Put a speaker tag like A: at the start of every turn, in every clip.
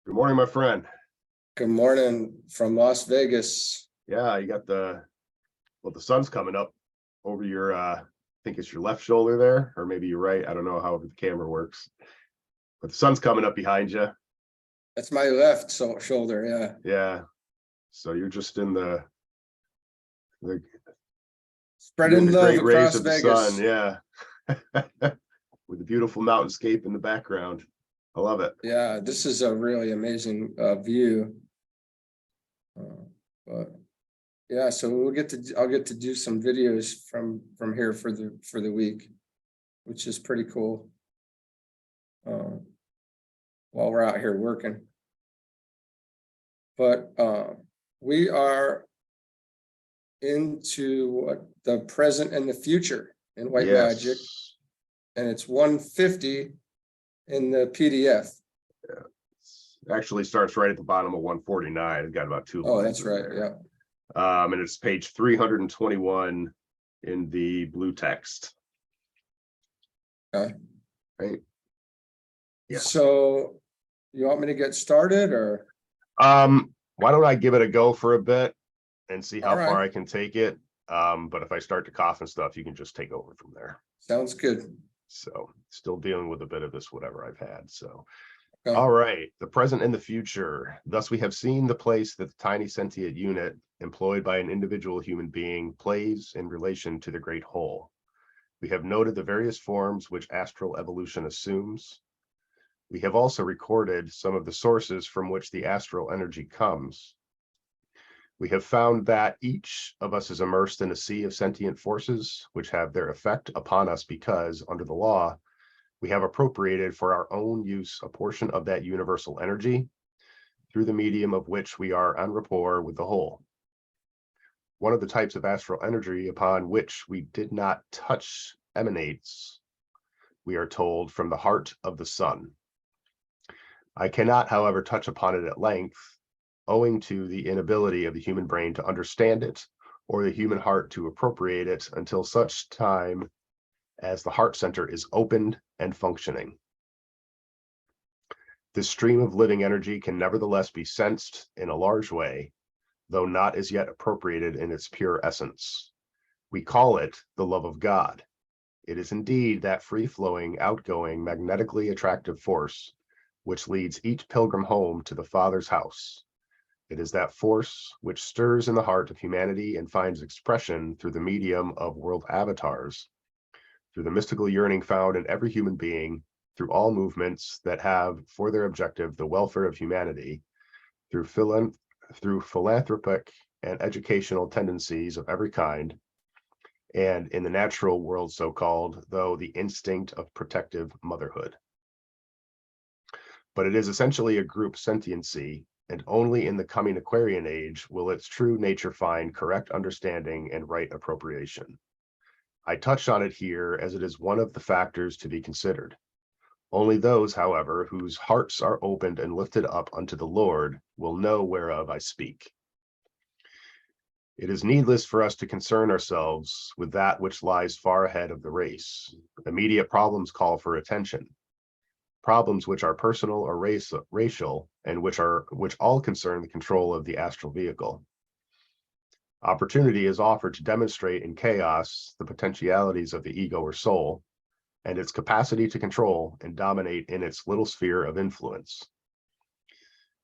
A: Good morning, my friend.
B: Good morning from Las Vegas.
A: Yeah, you got the sun's coming up over your I think it's your left shoulder there, or maybe your right. I don't know how the camera works. But the sun's coming up behind you.
B: That's my left shoulder. Yeah.
A: Yeah. So you're just in the
B: Spreading
A: the
B: love
A: great rays
B: across
A: of the sun.
B: Vegas.
A: Yeah. With the beautiful mountainscape in the background. I love it.
B: Yeah, this is a really amazing view. But yeah, so I'll get to do some videos from here for the week, which is pretty cool. While we're out here working. But we are into the present and the future in white magic, and it's 150 in the PDF.
A: Yeah. It actually starts right at the bottom of 149. It's got about two lines.
B: Oh, that's right.
A: There.
B: Yeah.
A: And it's page 321 in the blue text.
B: Okay.
A: Right.
B: Yeah. So you want me to get started, or
A: why don't I give it a go for a bit and see how far I can take it? But if I start to cough and stuff, you can just take over from there.
B: Sounds good.
A: So still dealing with a bit of this whatever I've had. So
B: Okay.
A: All right, the present and the future. Thus we have seen the place that the tiny sentient unit employed by an individual human being plays in relation to the great whole. We have noted the various forms which astral evolution assumes. We have also recorded some of the sources from which the astral energy comes. We have found that each of us is immersed in a sea of sentient forces which have their effect upon us because, under the law, we have appropriated for our own use a portion of that universal energy through the medium of which we are en rapport with the whole. One of the types of astral energy upon which we did not touch emanates, we are told, from the heart of the sun. I cannot, however, touch upon it at length, owing to the inability of the human brain to understand it or the human heart to appropriate it until such time as the heart center is opened and functioning. This stream of living energy can nevertheless be sensed in a large way, though not as yet appropriated in its pure essence. We call it the love of God. It is indeed that free-flowing, outgoing, magnetically attractive force which leads each pilgrim home to the Father's house. It is that force which stirs in the heart of humanity and finds expression through the medium of world avatars, through the mystical yearning found in every human being, through all movements that have for their objective the welfare of humanity, through philanthropic and educational tendencies of every kind, and in the natural world so-called, though the instinct of protective motherhood. But it is essentially a group sentiency, and only in the coming Aquarian age will its true nature find correct understanding and right appropriation. I touch on it here as it is one of the factors to be considered. Only those, however, whose hearts are opened and lifted up unto the Lord will know whereof I speak. It is needless for us to concern ourselves with that which lies far ahead of the race. Immediate problems call for attention. Problems which are personal or racial, and which all concern the control of the astral vehicle. Opportunity is offered to demonstrate in chaos the potentialities of the ego or soul, and its capacity to control and dominate in its little sphere of influence.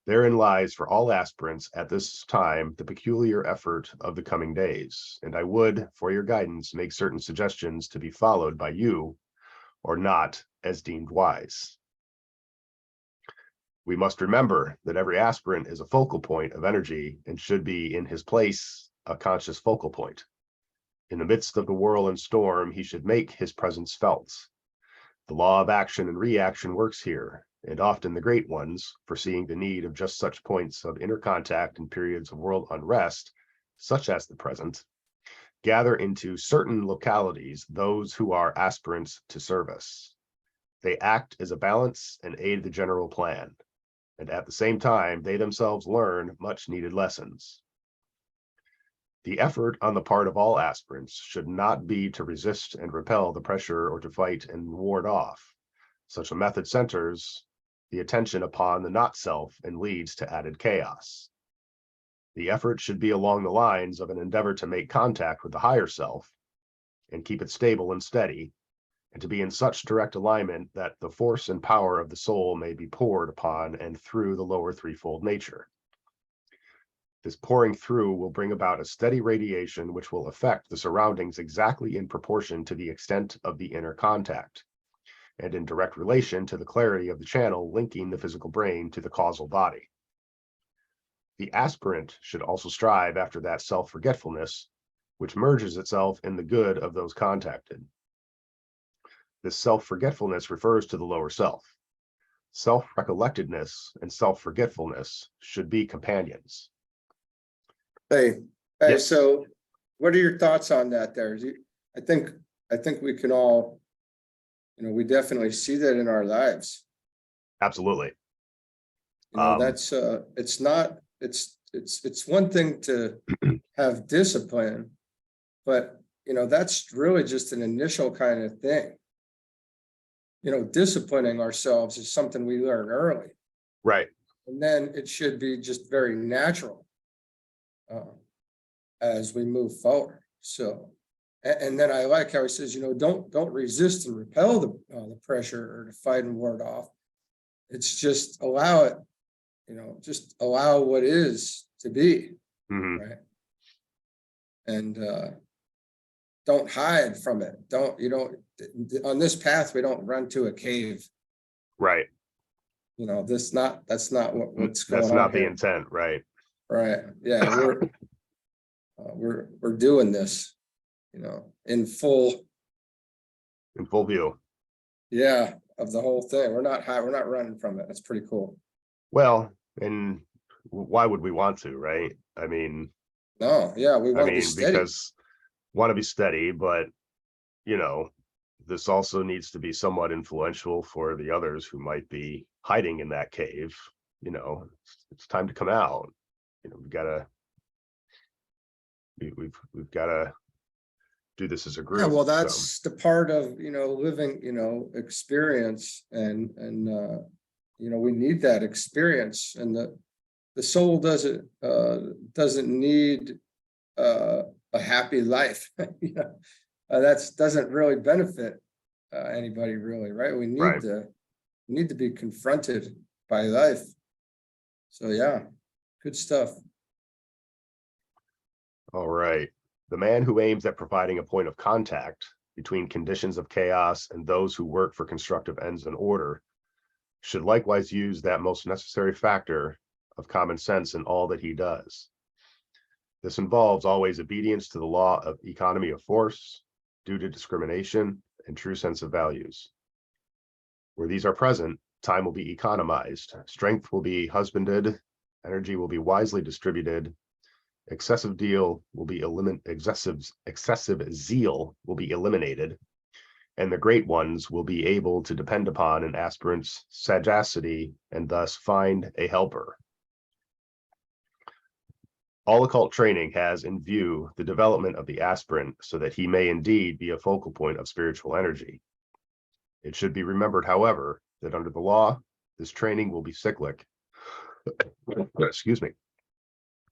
A: Therein lies for all aspirants at this time the peculiar effort of the coming days, and I would, for your guidance, make certain suggestions to be followed by you, or not, as deemed wise. We must remember that every aspirant is a focal point of energy and should be in his place a conscious focal point. In the midst of the whirl and storm, he should make his presence felt. The law of action and reaction works here, and often the great ones, foreseeing the need of just such points of inner contact in periods of world unrest, such as the present, gather into certain localities those who are aspirants to service. They act as a balance and aid the general plan, and at the same time, they themselves learn much needed lessons. The effort on the part of all aspirants should not be to resist and repel the pressure or to fight and ward off. Such a method centers the attention upon the not self and leads to added chaos. The effort should be along the lines of an endeavor to make contact with the higher self and keep it stable and steady, and to be in such direct alignment that the force and power of the soul may be poured upon and through the lower threefold nature. This pouring through will bring about a steady radiation which will affect the surroundings exactly in proportion to the extent of the inner contact, and in direct relation to the clarity of the channel linking the physical brain to the causal body. The aspirant should also strive after that self-forgetfulness, which merges itself in the good of those contacted. This self-forgetfulness refers to the lower self. Self-recollectedness and self-forgetfulness should be companions.
B: Hey,
A: Yes.
B: so what are your thoughts on that there? I think we can all, we definitely see that in our lives.
A: Absolutely.
B: That's it's one thing to have discipline, but that's really just an initial kind of thing. Disciplining ourselves is something we learn early.
A: Right.
B: And then it should be just very natural as we move forward. So, and then I like how he says, don't resist and repel the pressure or to fight and ward off. It's just allow it, just allow what is to be, right? And don't hide from it. On this path, we don't run to a cave.
A: Right.
B: That's not what's going on.
A: That's not the
B: here.
A: intent, right?
B: Right. Yeah, we're doing this, in full
A: view.
B: Yeah, of the whole thing. We're not running from it. That's pretty cool.
A: Well, and why would we want to, right? I mean,
B: no, yeah, we want to be steady.
A: Because want to be steady, but this also needs to be somewhat influential for the others who might be hiding in that cave. It's time to come out. We've got to do this as a group.
B: Yeah, well, that's the part of living experience, and we need that experience, and the soul doesn't need a happy life. That doesn't really benefit anybody, really, right? We need to be confronted by life. So yeah, good stuff.
A: All right. The man who aims at providing a point of contact between conditions of chaos and those who work for constructive ends and order should likewise use that most necessary factor of common sense in all that he does. This involves always obedience to the law of economy of force, due to discrimination, and true sense of values. Where these are present, time will be economized, strength will be husbanded, energy will be wisely distributed, excessive zeal will be eliminated, and the great ones will be able to depend upon an aspirant's sagacity and thus find a helper. All occult training has in view the development of the aspirant so that he may indeed be a focal point of spiritual energy. It should be remembered, however, that under the law, this training will be cyclic, excuse me,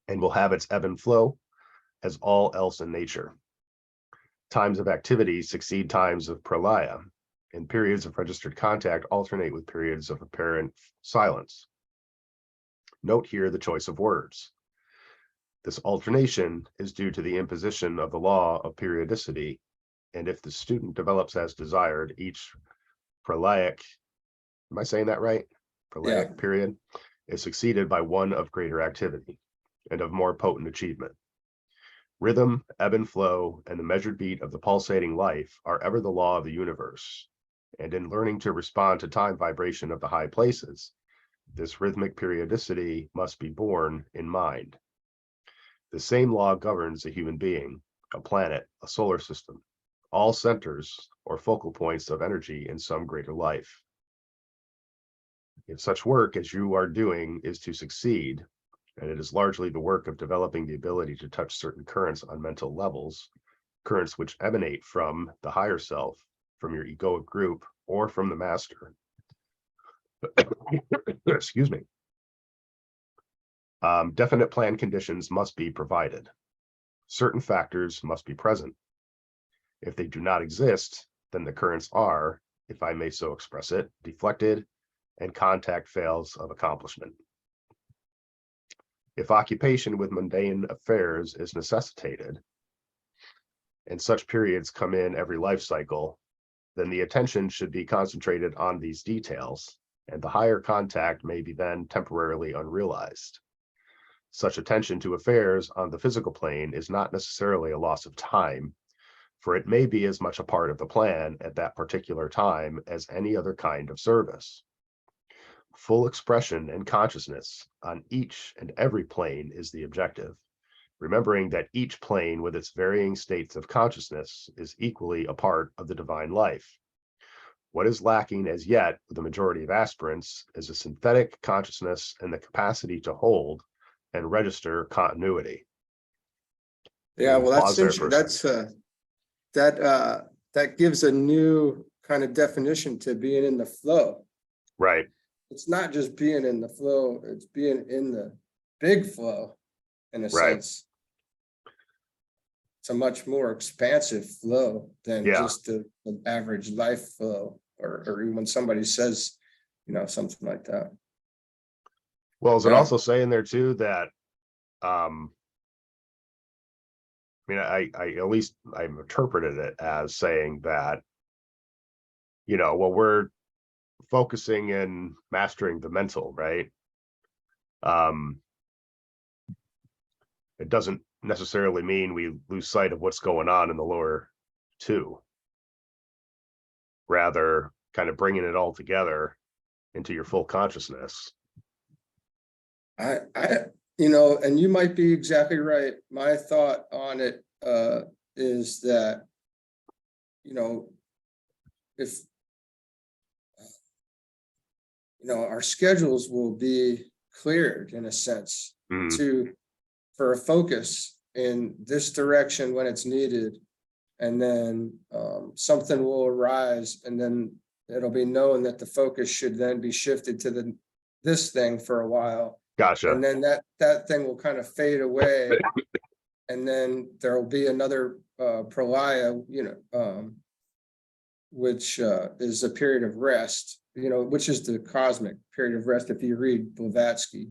A: and will have its ebb and flow as all else in nature. Times of activity succeed times of pralaya, and periods of registered contact alternate with periods of apparent silence. Note here the choice of words. This alternation is due to the imposition of the law of periodicity, and if the student develops as desired, each pralaic, am I saying that right? Pralaic period is succeeded by one of greater activity and of more potent achievement. Rhythm, ebb and flow, and the measured beat of the pulsating life are ever the law of the universe, and in learning to respond to time vibration of the high places, this rhythmic periodicity must be borne in mind. The same law governs a human being, a planet, a solar system, all centers or focal points of energy in some greater life. If such work as you are doing is to succeed, and it is largely the work of developing the ability to touch certain currents on mental levels, currents which emanate from the higher self, from your egoic group, or from the master, Excuse me. Definite plan conditions must be provided. Certain factors must be present. If they do not exist, then the currents are, if I may so express it, deflected, and contact fails of accomplishment. If occupation with mundane affairs is necessitated, and such periods come in every life cycle, then the attention should be concentrated on these details, and the higher contact may be then temporarily unrealized. Such attention to affairs on the physical plane is not necessarily a loss of time, for it may be as much a part of the plan at that particular time as any other kind of service. Full expression and consciousness on each and every plane is the objective, remembering that each plane with its varying states of consciousness is equally a part of the divine life. What is lacking as yet with the majority of aspirants is a synthetic consciousness and the capacity to hold and register continuity.
B: Yeah, well,
A: Pause there for a
B: that gives a new kind of definition to being in the flow.
A: Right.
B: It's not just being in the flow, it's being in the big flow in a
A: Right.
B: sense. It's a much more expansive flow than just the average life flow, or even when somebody says, something like that.
A: Well, is it also saying there too that I at least I've interpreted it as saying that, we're focusing and mastering the mental, right? It doesn't necessarily mean we lose sight of what's going on in the lower two. Rather, kind of bringing it all together into your full consciousness.
B: And you might be exactly right. My thought on it is that, if our schedules will be cleared in a sense for a focus in this direction when it's needed, and then something will arise, and then it'll be known that the focus should then be shifted to this thing for a while.
A: Gotcha.
B: And then that thing will kind of fade away, and then there will be another pralaya, which is a period of rest, which is the cosmic period of rest. If you read Blavatsky,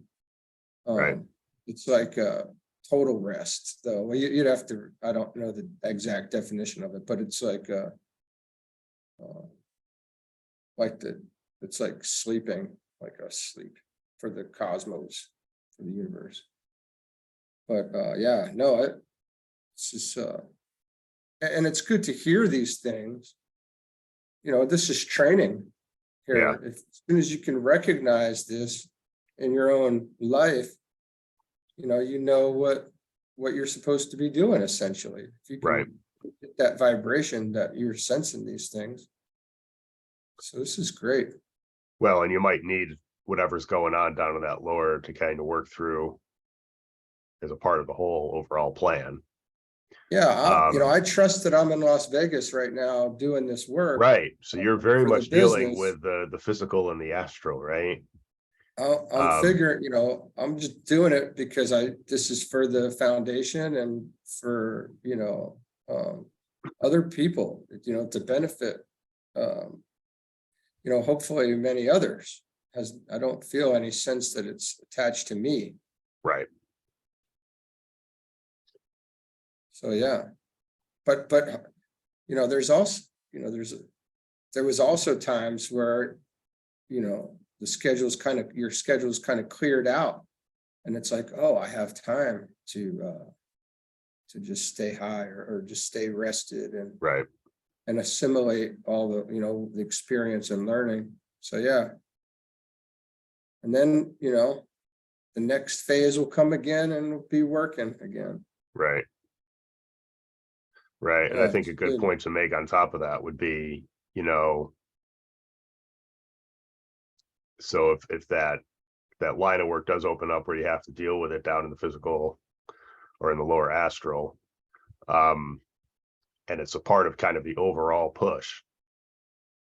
A: right.
B: It's like a total rest, though. Well, you'd have to, I don't know the exact definition of it, but it's like it's like sleeping, like a sleep for the cosmos, for the universe. But it's just and it's good to hear these things. This is training here.
A: Yeah.
B: As soon as you can recognize this in your own life, what you're supposed to be doing, essentially. If you can get that vibration that you're sensing these things. So this is great.
A: Well, and you might need whatever's going on down in that lower to kind of work through as a part of the whole overall plan.
B: Yeah, I trust that I'm in Las Vegas right now doing this work.
A: Right. So you're very much dealing with the physical and the astral, right?
B: I'm figuring, I'm just doing it because this is for the foundation and for, other people, to benefit, hopefully many others, as I don't feel any sense that it's attached to me.
A: Right.
B: So, yeah, but, there's also, there was also times where, your schedule's kind of cleared out, and it's like, oh, I have time to just stay high or just stay rested and assimilate all the, the experience and learning. So, yeah. And then, the next phase will come again and we'll be working again.
A: Right. Right. And I think a good point to make on top of that would be, so if that line of work does open up where you have to deal with it down in the physical or in the lower astral, and it's a part of kind of the overall push,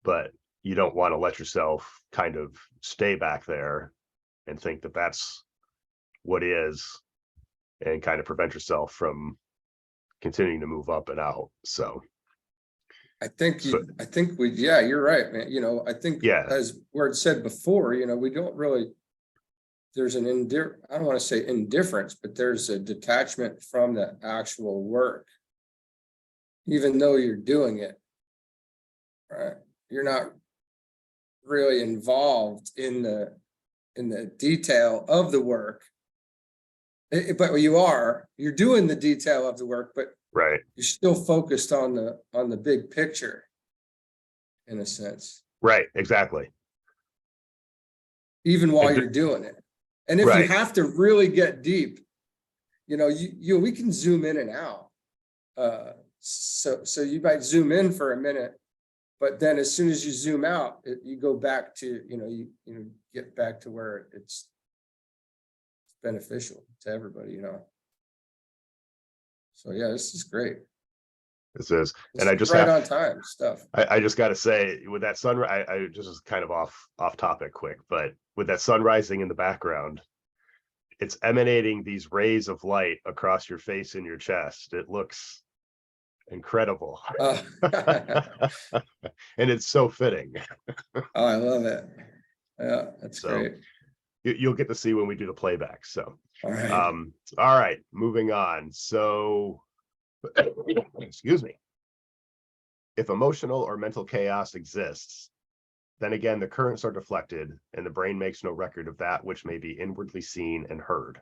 A: but you don't want to let yourself kind of stay back there and think that that's what is, and kind of prevent yourself from continuing to move up and out. So
B: I think
A: So-
B: yeah, you're right, man. You know, I think
A: yeah,
B: as Word said before, you know, we don't really, there's an I don't want to say indifference, but there's a detachment from the actual work. Even though you're doing it, right? You're not really involved in the detail of the work. But you're doing the detail of the work, but
A: right,
B: you're still focused on the big picture, in a sense,
A: right, exactly.
B: even while
A: And
B: you're doing it. And if you
A: right,
B: have to really get deep, you know, we can zoom in and out. So you might zoom in for a minute, but then as soon as you zoom out, you go back to, you get back to where it's beneficial to everybody, you know. So yeah, this is great.
A: this is,
B: This
A: and I
B: is
A: just
B: right
A: have,
B: on time stuff.
A: I just got to say, with that sunrise, I just is kind of off topic quick, but with that sun rising in the background, it's emanating these rays of light across your face and your chest. It looks incredible.
B: Oh,
A: And it's so fitting.
B: I love it. Yeah, that's
A: So
B: great.
A: you'll get to see when we do the playback. So
B: All right.
A: all right, moving on. So excuse me. If emotional or mental chaos exists, then again the currents are deflected and the brain makes no record of that which may be inwardly seen and heard.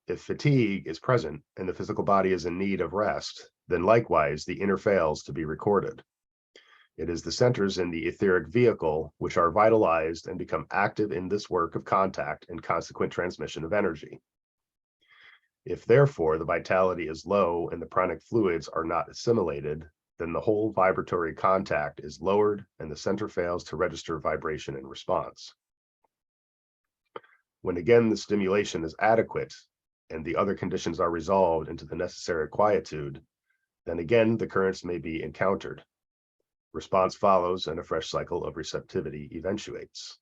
A: If fatigue is present and the physical body is in need of rest, then likewise the inner fails to be recorded. It is the centers in the etheric vehicle which are vitalized and become active in this work of contact and consequent transmission of energy. If therefore the vitality is low and the pranic fluids are not assimilated, then the whole vibratory contact is lowered and the center fails to register vibration in response. When again the stimulation is adequate and the other conditions are resolved into the necessary quietude, then again the currents may be encountered. Response follows and a fresh cycle of receptivity eventuates.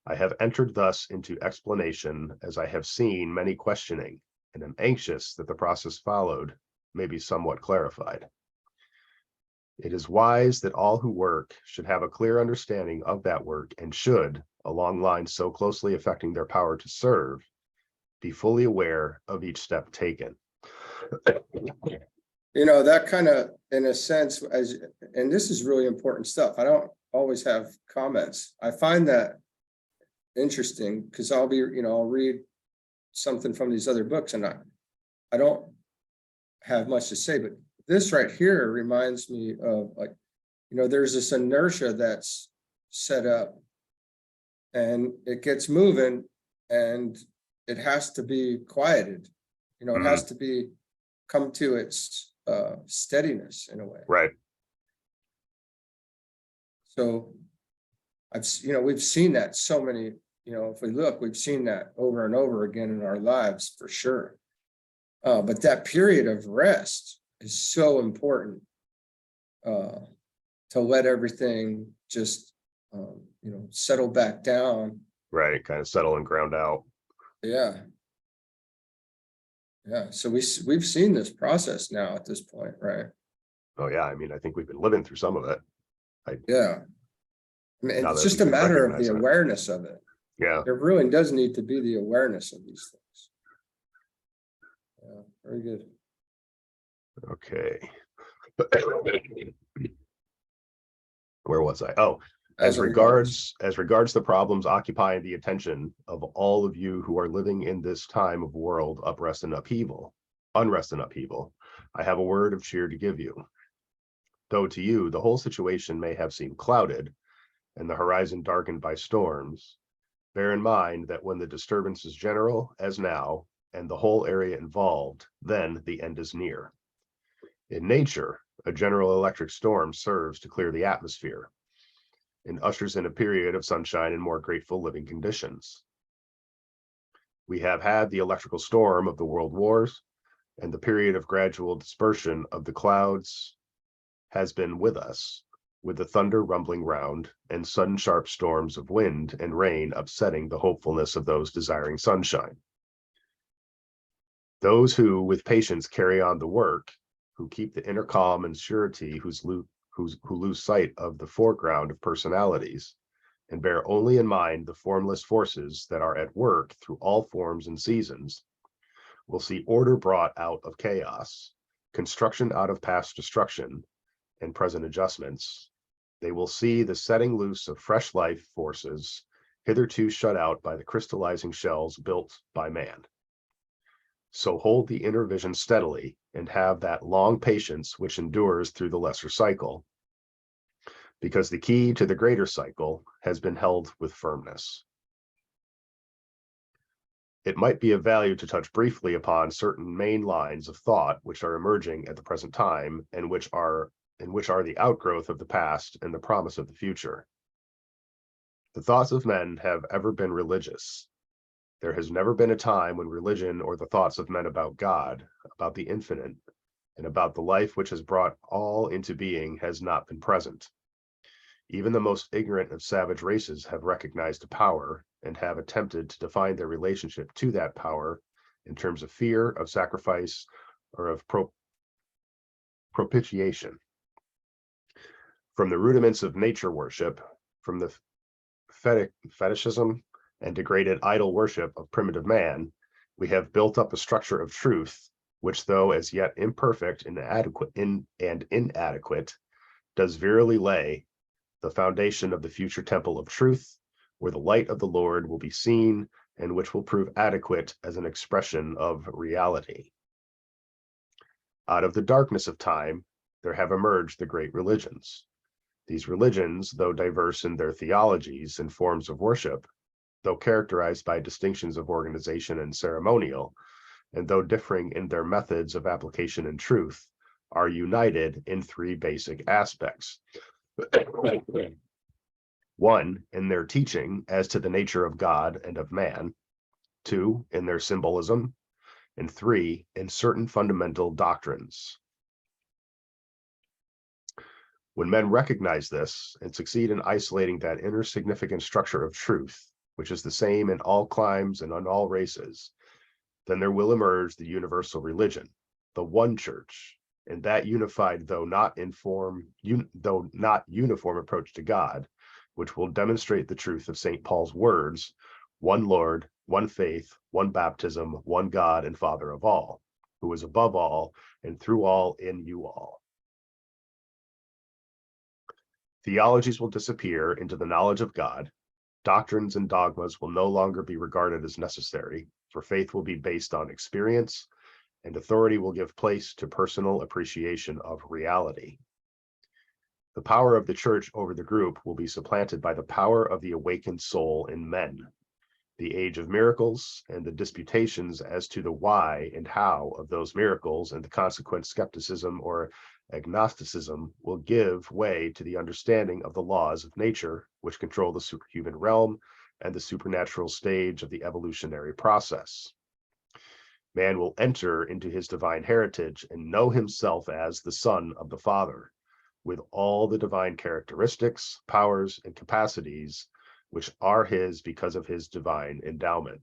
A: I have entered thus into explanation as I have seen many questioning and am anxious that the process followed may be somewhat clarified. It is wise that all who work should have a clear understanding of that work and should, along lines so closely affecting their power to serve, be fully aware of each step taken.
B: You know, that kind of, in a sense, and this is really important stuff. I don't always have comments. I find that interesting because I'll read something from these other books and I don't have much to say, but this right here reminds me of, like, there's this inertia that's set up and it gets moving and it has to be quieted. It has to come to its steadiness in a way.
A: Right.
B: So we've seen that so many, if we look, we've seen that over and over again in our lives for sure. But that period of rest is so important to let everything just, settle back down.
A: Right. Kind of settle and ground out.
B: Yeah. Yeah. So we've seen this process now at this point, right?
A: Oh yeah. I mean, I think we've been living through some of it.
B: Yeah. I mean,
A: Now
B: it's
A: that
B: just
A: we
B: a
A: can
B: matter of
A: recognize
B: the
A: it.
B: awareness of it.
A: Yeah.
B: There really does need to be the awareness of these things. Yeah, very good.
A: Okay. Where was I? Oh, as regards the problems occupying the attention of all of you who are living in this time of world unrest and upheaval, I have a word of cheer to give you. Though to you the whole situation may have seemed clouded and the horizon darkened by storms, bear in mind that when the disturbance is general, as now, and the whole area involved, then the end is near. In nature, a general electric storm serves to clear the atmosphere and ushers in a period of sunshine and more grateful living conditions. We have had the electrical storm of the world wars, and the period of gradual dispersion of the clouds has been with us, with the thunder rumbling round, and sudden sharp storms of wind and rain upsetting the hopefulness of those desiring sunshine. Those who with patience carry on the work, who keep the inner calm and surety, who lose sight of the foreground of personalities, and bear only in mind the formless forces that are at work through all forms and seasons, will see order brought out of chaos, construction out of past destruction, and present adjustments. They will see the setting loose of fresh life forces, hitherto shut out by the crystallizing shells built by man. So hold the inner vision steadily and have that long patience which endures through the lesser cycle, because the key to the greater cycle has been held with firmness. It might be of value to touch briefly upon certain main lines of thought which are emerging at the present time and which are the outgrowth of the past and the promise of the future. The thoughts of men have ever been religious. There has never been a time when religion or the thoughts of men about God, about the infinite, and about the life which has brought all into being has not been present. Even the most ignorant of savage races have recognized a power and have attempted to define their relationship to that power in terms of fear, of sacrifice, or of propitiation. From the rudiments of nature worship, from the fetishism and degraded idol worship of primitive man, we have built up a structure of truth, which, though as yet imperfect and inadequate, does verily lay the foundation of the future temple of truth, where the light of the Lord will be seen, and which will prove adequate as an expression of reality. Out of the darkness of time, there have emerged the great religions. These religions, though diverse in their theologies and forms of worship, though characterized by distinctions of organization and ceremonial, and though differing in their methods of application and truth, are united in three basic aspects. One, in their teaching as to the nature of God and of man. Two, in their symbolism. And three, in certain fundamental doctrines. When men recognize this and succeed in isolating that inner significant structure of truth, which is the same in all climes and on all races, then there will emerge the universal religion, the one church, and that unified, though not uniform approach to God, which will demonstrate the truth of St. Paul's words, one Lord, one faith, one baptism, one God and Father of all, who is above all and through all in you all. Theologies will disappear into the knowledge of God. Doctrines and dogmas will no longer be regarded as necessary, for faith will be based on experience, and authority will give place to personal appreciation of reality. The power of the church over the group will be supplanted by the power of the awakened soul in men. The age of miracles and the disputations as to the why and how of those miracles and the consequent skepticism or agnosticism will give way to the understanding of the laws of nature, which control the superhuman realm and the supernatural stage of the evolutionary process. Man will enter into his divine heritage and know himself as the Son of the Father, with all the divine characteristics, powers, and capacities which are his because of his divine endowment.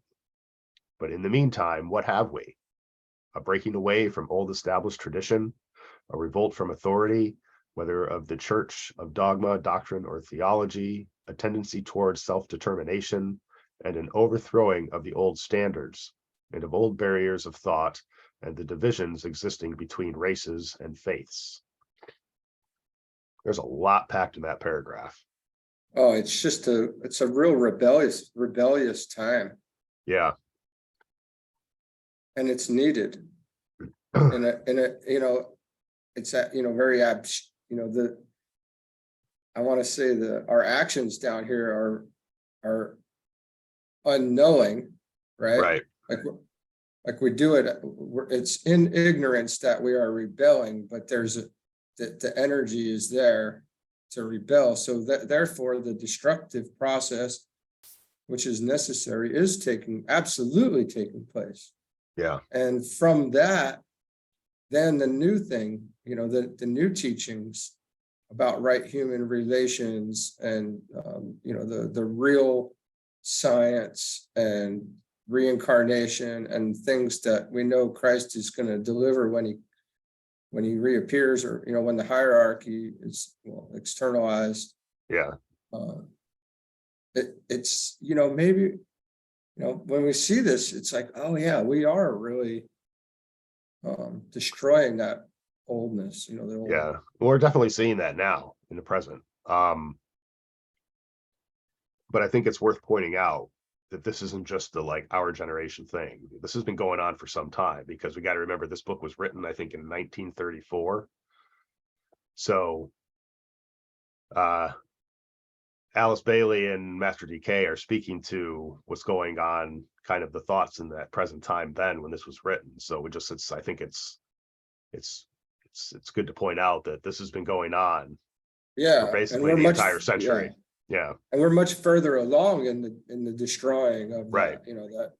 A: But in the meantime, what have we? A breaking away from old established tradition, a revolt from authority, whether of the church, of dogma, doctrine, or theology, a tendency towards self-determination, and an overthrowing of the old standards and of old barriers of thought and the divisions existing between races and faiths. There's a lot packed in that paragraph.
B: Oh, it's a real rebellious time.
A: Yeah.
B: And it's needed. And it's very I want to say that our actions down here are unknowing, right?
A: Right.
B: Like we do it, it's in ignorance that we are rebelling, but the energy is there to rebel. So therefore the destructive process, which is necessary, is absolutely taking place.
A: Yeah.
B: And from that, then the new thing, the new teachings about right human relations and, you know, the real science and reincarnation and things that we know Christ is going to deliver when he reappears, or, you know, when the hierarchy is, well, externalized.
A: Yeah.
B: It's, you know, maybe, you know, when we see this, it's like, oh yeah, we are really destroying that oldness, you know, the old.
A: Yeah. We're definitely seeing that now in the present. But I think it's worth pointing out that this isn't just the like our generation thing. This has been going on for some time, because we got to remember this book was written, I think, in 1934. So Alice Bailey and Master DK are speaking to what's going on, kind of the thoughts in that present time then when this was written. So I think it's good to point out that this has been going on for
B: Yeah, and
A: basically
B: we're
A: the
B: much,
A: entire century. Yeah.
B: and we're much further along in the destroying of
A: Right.
B: that, you know, that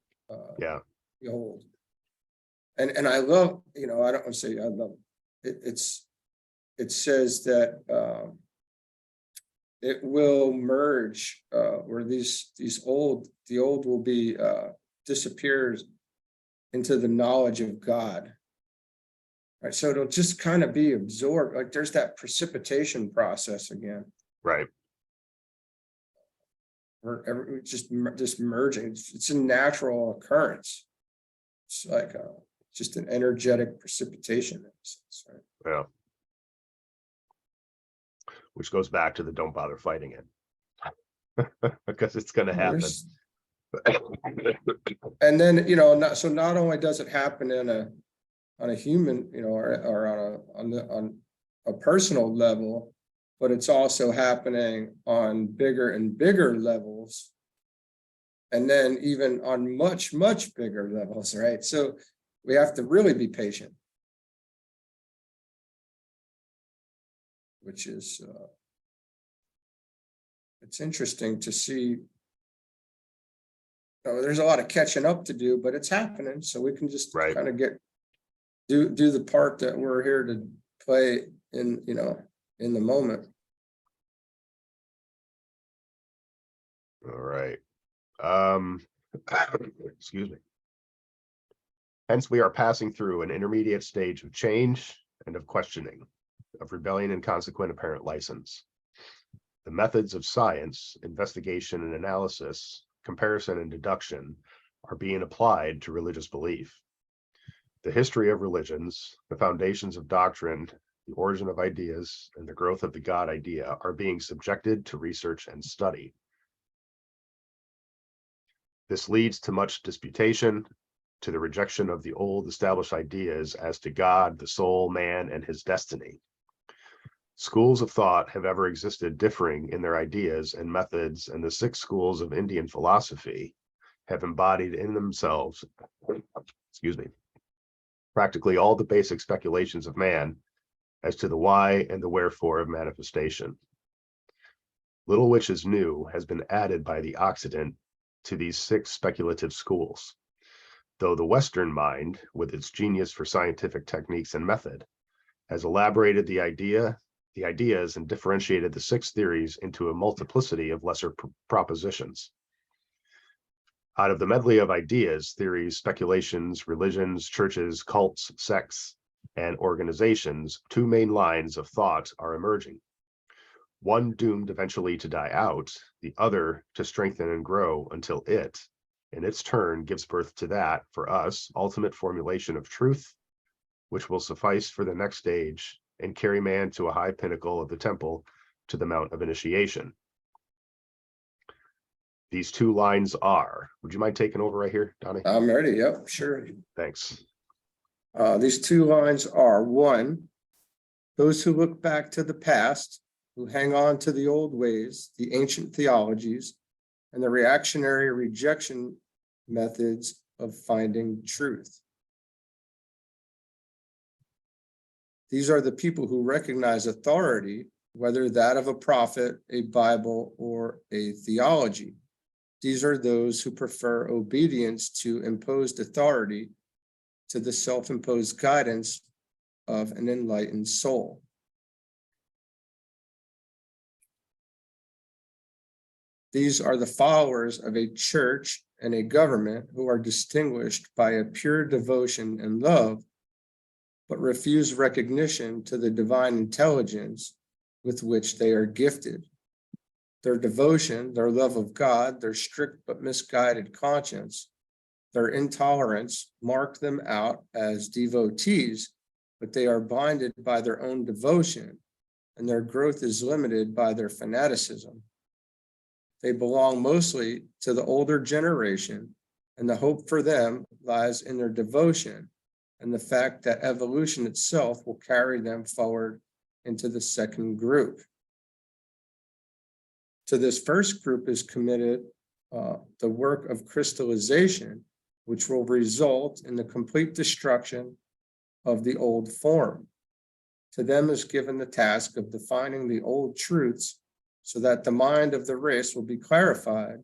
A: Yeah.
B: the old. And I love, you know, I don't want to say I love it. It says that it will merge, where the old will be disappears into the knowledge of God. Right. So it'll just kind of be absorbed. Like there's that precipitation process again.
A: Right.
B: We're just merging. It's a natural occurrence. It's like just an energetic precipitation in a sense, right?
A: Yeah. Which goes back to the don't bother fighting it. Because it's going to happen.
B: And then, you know, not only does it happen on a human, you know, or on a personal level, but it's also happening on bigger and bigger levels. And then even on much, much bigger levels, right? So we have to really be patient. Which is, it's interesting to see. There's a lot of catching up to do, but it's happening. So we can just
A: Right.
B: kind of do the part that we're here to play in, you know, in the moment.
A: All right. Excuse me. Hence, we are passing through an intermediate stage of change and of questioning, of rebellion and consequent apparent license. The methods of science, investigation and analysis, comparison and deduction are being applied to religious belief. The history of religions, the foundations of doctrine, the origin of ideas, and the growth of the God idea are being subjected to research and study. This leads to much disputation, to the rejection of the old established ideas as to God, the soul, man, and his destiny. Schools of thought have ever existed differing in their ideas and methods, and the 6 schools of Indian philosophy have embodied in themselves, practically all the basic speculations of man as to the why and the wherefore of manifestation. Little which is new has been added by the Occident to these 6 speculative schools, though the Western mind, with its genius for scientific techniques and method, has elaborated the ideas and differentiated the 6 theories into a multiplicity of lesser propositions. Out of the medley of ideas, theories, speculations, religions, churches, cults, sects, and organizations, 2 main lines of thought are emerging. One doomed eventually to die out, the other to strengthen and grow until it, in its turn, gives birth to that, for us, ultimate formulation of truth, which will suffice for the next stage and carry man to a high pinnacle of the temple, to the Mount of Initiation. These 2 lines are, would you mind taking over right here, Donnie?
B: I'm ready. Yep, sure.
A: Thanks.
B: These 2 lines are: 1, those who look back to the past, who hang on to the old ways, the ancient theologies, and the reactionary rejection methods of finding truth. These are the people who recognize authority, whether that of a prophet, a Bible, or a theology. These are those who prefer obedience to imposed authority to the self-imposed guidance of an enlightened soul. These are the followers of a church and a government who are distinguished by a pure devotion and love, but refuse recognition to the divine intelligence with which they are gifted. Their devotion, their love of God, their strict but misguided conscience, their intolerance mark them out as devotees, but they are blinded by their own devotion, and their growth is limited by their fanaticism. They belong mostly to the older generation, and the hope for them lies in their devotion and the fact that evolution itself will carry them forward into the second group. To this first group is committed the work of crystallization, which will result in the complete destruction of the old form. To them is given the task of defining the old truths so that the mind of the race will be clarified,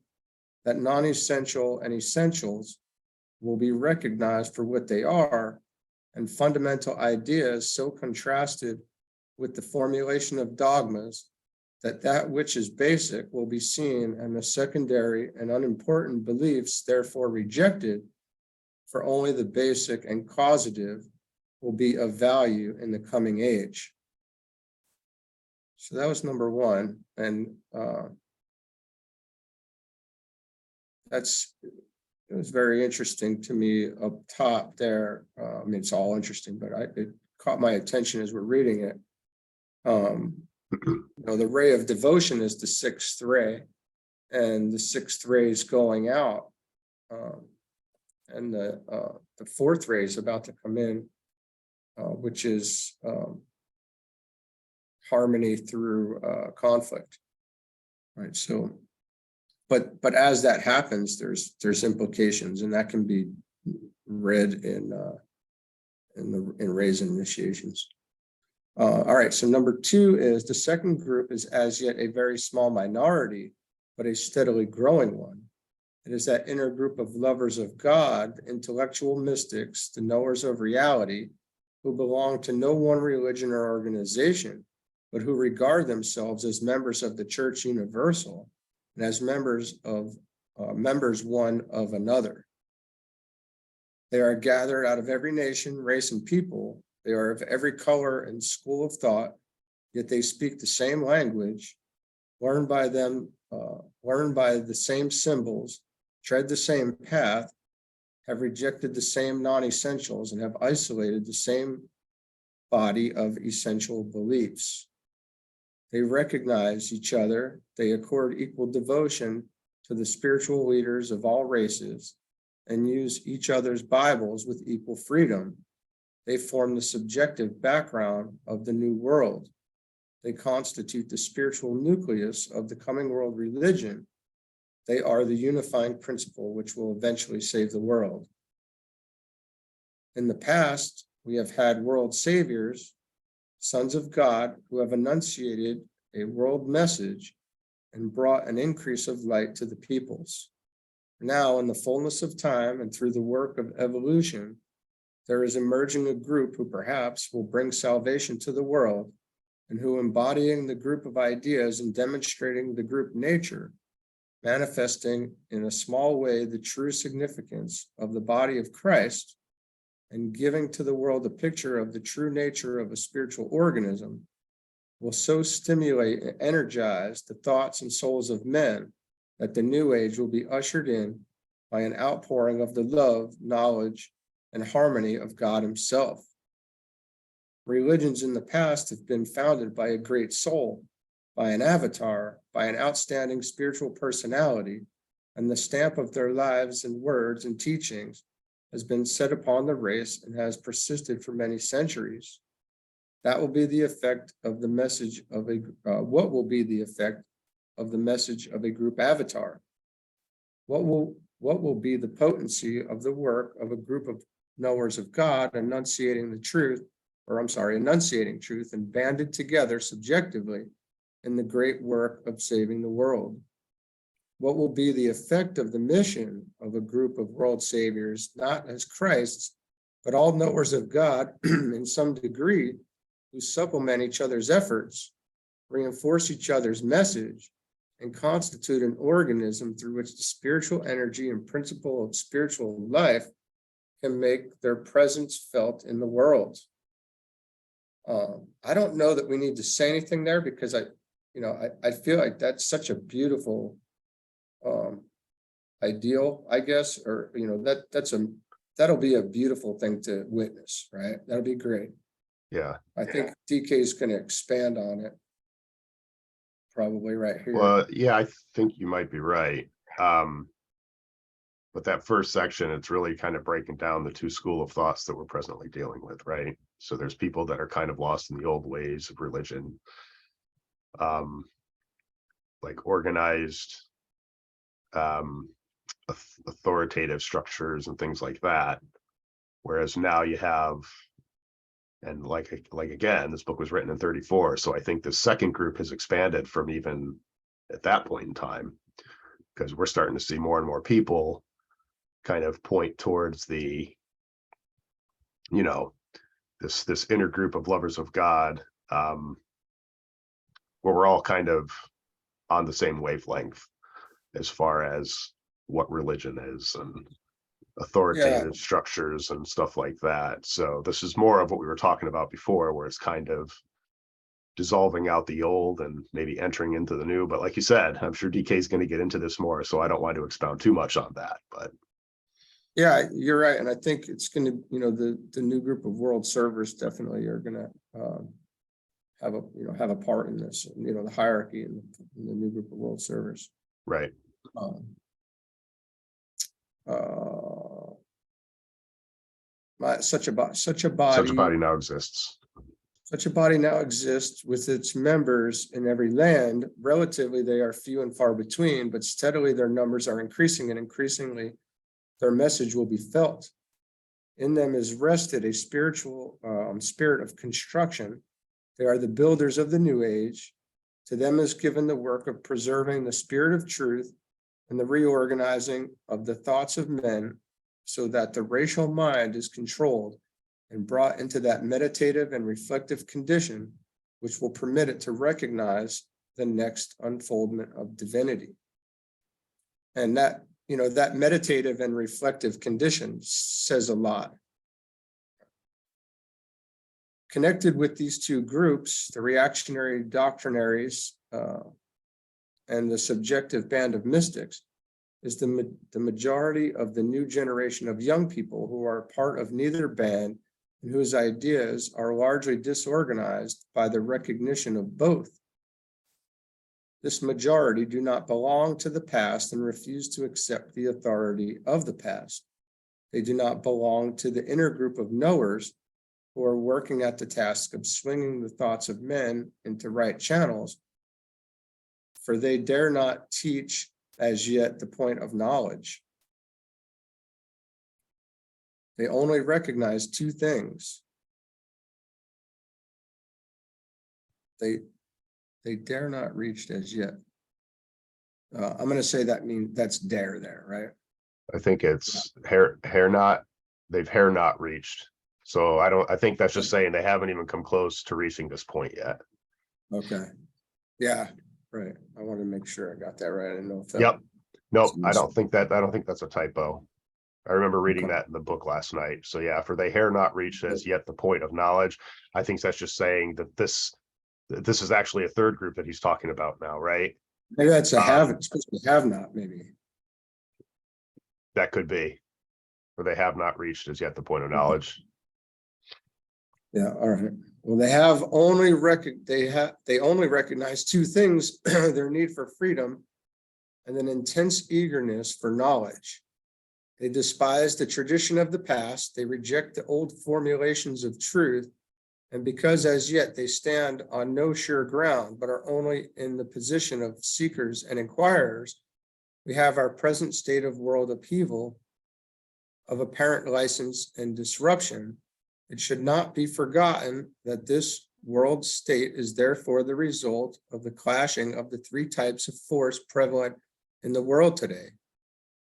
B: that non-essential and essentials will be recognized for what they are, and fundamental ideas so contrasted with the formulation of dogmas that that which is basic will be seen and the secondary and unimportant beliefs therefore rejected, for only the basic and causative will be of value in the coming age. So that was number one. And it was very interesting to me up top there. I mean, it's all interesting, but it caught my attention as we're reading it. The ray of devotion is the sixth ray, and the sixth ray is going out, and the fourth ray is about to come in, which is harmony through conflict, right? So, but as that happens, there's implications, and that can be read in rays and initiations. All right, so number two is the second group is as yet a very small minority, but a steadily growing one. It is that inner group of lovers of God, intellectual mystics, the knowers of reality, who belong to no one religion or organization, but who regard themselves as members of the Church Universal and as members one of another. They are gathered out of every nation, race, and people. They are of every color and school of thought, yet they speak the same language, learn by the same symbols, tread the same path, have rejected the same non-essentials, and have isolated the same body of essential beliefs. They recognize each other. They accord equal devotion to the spiritual leaders of all races and use each other's Bibles with equal freedom. They form the subjective background of the new world. They constitute the spiritual nucleus of the coming world religion. They are the unifying principle which will eventually save the world. In the past, we have had world saviors, sons of God, who have enunciated a world message and brought an increase of light to the peoples. Now, in the fullness of time and through the work of evolution, there is emerging a group who perhaps will bring salvation to the world, and who, embodying the group of ideas and demonstrating the group nature, manifesting in a small way the true significance of the body of Christ, and giving to the world a picture of the true nature of a spiritual organism, will so stimulate and energize the thoughts and souls of men that the new age will be ushered in by an outpouring of the love, knowledge, and harmony of God Himself. Religions in the past have been founded by a great soul, by an avatar, by an outstanding spiritual personality, and the stamp of their lives and words and teachings has been set upon the race and has persisted for many centuries. That will be the effect of the message of what will be the effect of the message of a group avatar? What will be the potency of the work of a group of knowers of God enunciating truth and banded together subjectively in the great work of saving the world? What will be the effect of the mission of a group of world saviors, not as Christ's, but all knowers of God in some degree, who supplement each other's efforts, reinforce each other's message, and constitute an organism through which the spiritual energy and principle of spiritual life can make their presence felt in the world. I don't know that we need to say anything there, because I feel like that's such a beautiful ideal, I guess, or that'll be a beautiful thing to witness, right? That'll be great.
A: Yeah.
B: I think DK is going to expand on it. Probably right here.
A: Well, yeah, I think you might be right. But that first section, it's really kind of breaking down the two school of thoughts that we're presently dealing with, right? So there's people that are kind of lost in the old ways of religion, like organized, authoritative structures and things like that. Whereas now you have, and like again, this book was written in 34. So I think the second group has expanded from even at that point in time, because we're starting to see more and more people kind of point towards the, this inner group of lovers of God, where we're all kind of on the same wavelength as far as what religion is and authoritative structures and stuff like that. So this is more of what we were talking about before, where it's kind of dissolving out the old and maybe entering into the new. But like you said, I'm sure DK is going to get into this more, so I don't want to expound too much on that. But
B: yeah, you're right. And I think it's going to, the new group of world servers definitely are going to have a part in this, the hierarchy in the new group of world servers.
A: Right.
B: Such a body
A: now exists.
B: Such a body now exists with its members in every land. Relatively, they are few and far between, but steadily their numbers are increasing, and increasingly their message will be felt. In them is rested a spiritual spirit of construction. They are the builders of the new age. To them is given the work of preserving the spirit of truth and the reorganizing of the thoughts of men, so that the racial mind is controlled and brought into that meditative and reflective condition which will permit it to recognize the next unfoldment of divinity. And that, that meditative and reflective condition says a lot. Connected with these two groups, the reactionary doctrinaries and the subjective band of mystics, is the majority of the new generation of young people who are part of neither band and whose ideas are largely disorganized by the recognition of both. This majority do not belong to the past and refuse to accept the authority of the past. They do not belong to the inner group of knowers who are working at the task of swinging the thoughts of men into right channels, for they dare not teach as yet the point of knowledge. They only recognize two things. They dare not reach as yet. I'm going to say that's dare there, right?
A: I think it's hair not. They've hair not reached. So I think that's just saying they haven't even come close to reaching this point yet.
B: Okay. Yeah. Right. I want to make sure I got that right. I didn't know if that.
A: Yep. Nope. I don't think that's a typo. I remember reading that in the book last night. So yeah, for they hair not reached as yet the point of knowledge, I think that's just saying that this is actually a third group that he's talking about now, right?
B: Maybe that's it's supposed to have not, maybe.
A: That could be. Or they have not reached as yet the point of knowledge.
B: Yeah, all right. Well, they only recognize two things: their need for freedom and an intense eagerness for knowledge. They despise the tradition of the past. They reject the old formulations of truth. And because as yet they stand on no sure ground, but are only in the position of seekers and inquirers, we have our present state of world upheaval, of apparent license and disruption. It should not be forgotten that this world state is therefore the result of the clashing of the three types of force prevalent in the world today.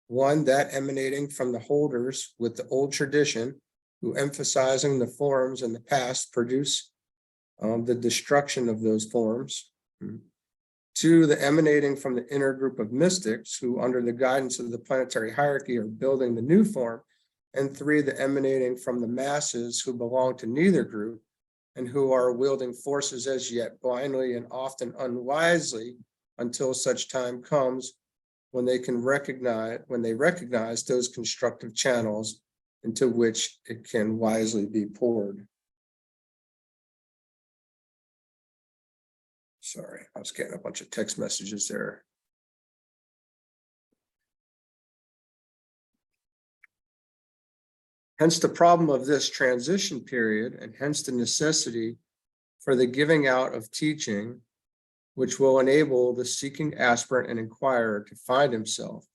B: One, that emanating from the holders with the old tradition, who emphasizing the forms in the past produce the destruction of those forms. 2, the emanating from the inner group of mystics who, under the guidance of the planetary hierarchy, are building the new form. And 3, the emanating from the masses who belong to neither group and who are wielding forces as yet blindly and often unwisely until such time comes when they recognize those constructive channels into which it can wisely be poured. Sorry, I was getting a bunch of text messages there. Hence the problem of this transition period, and hence the necessity for the giving out of teaching, which will enable the seeking aspirant and inquirer to find himself.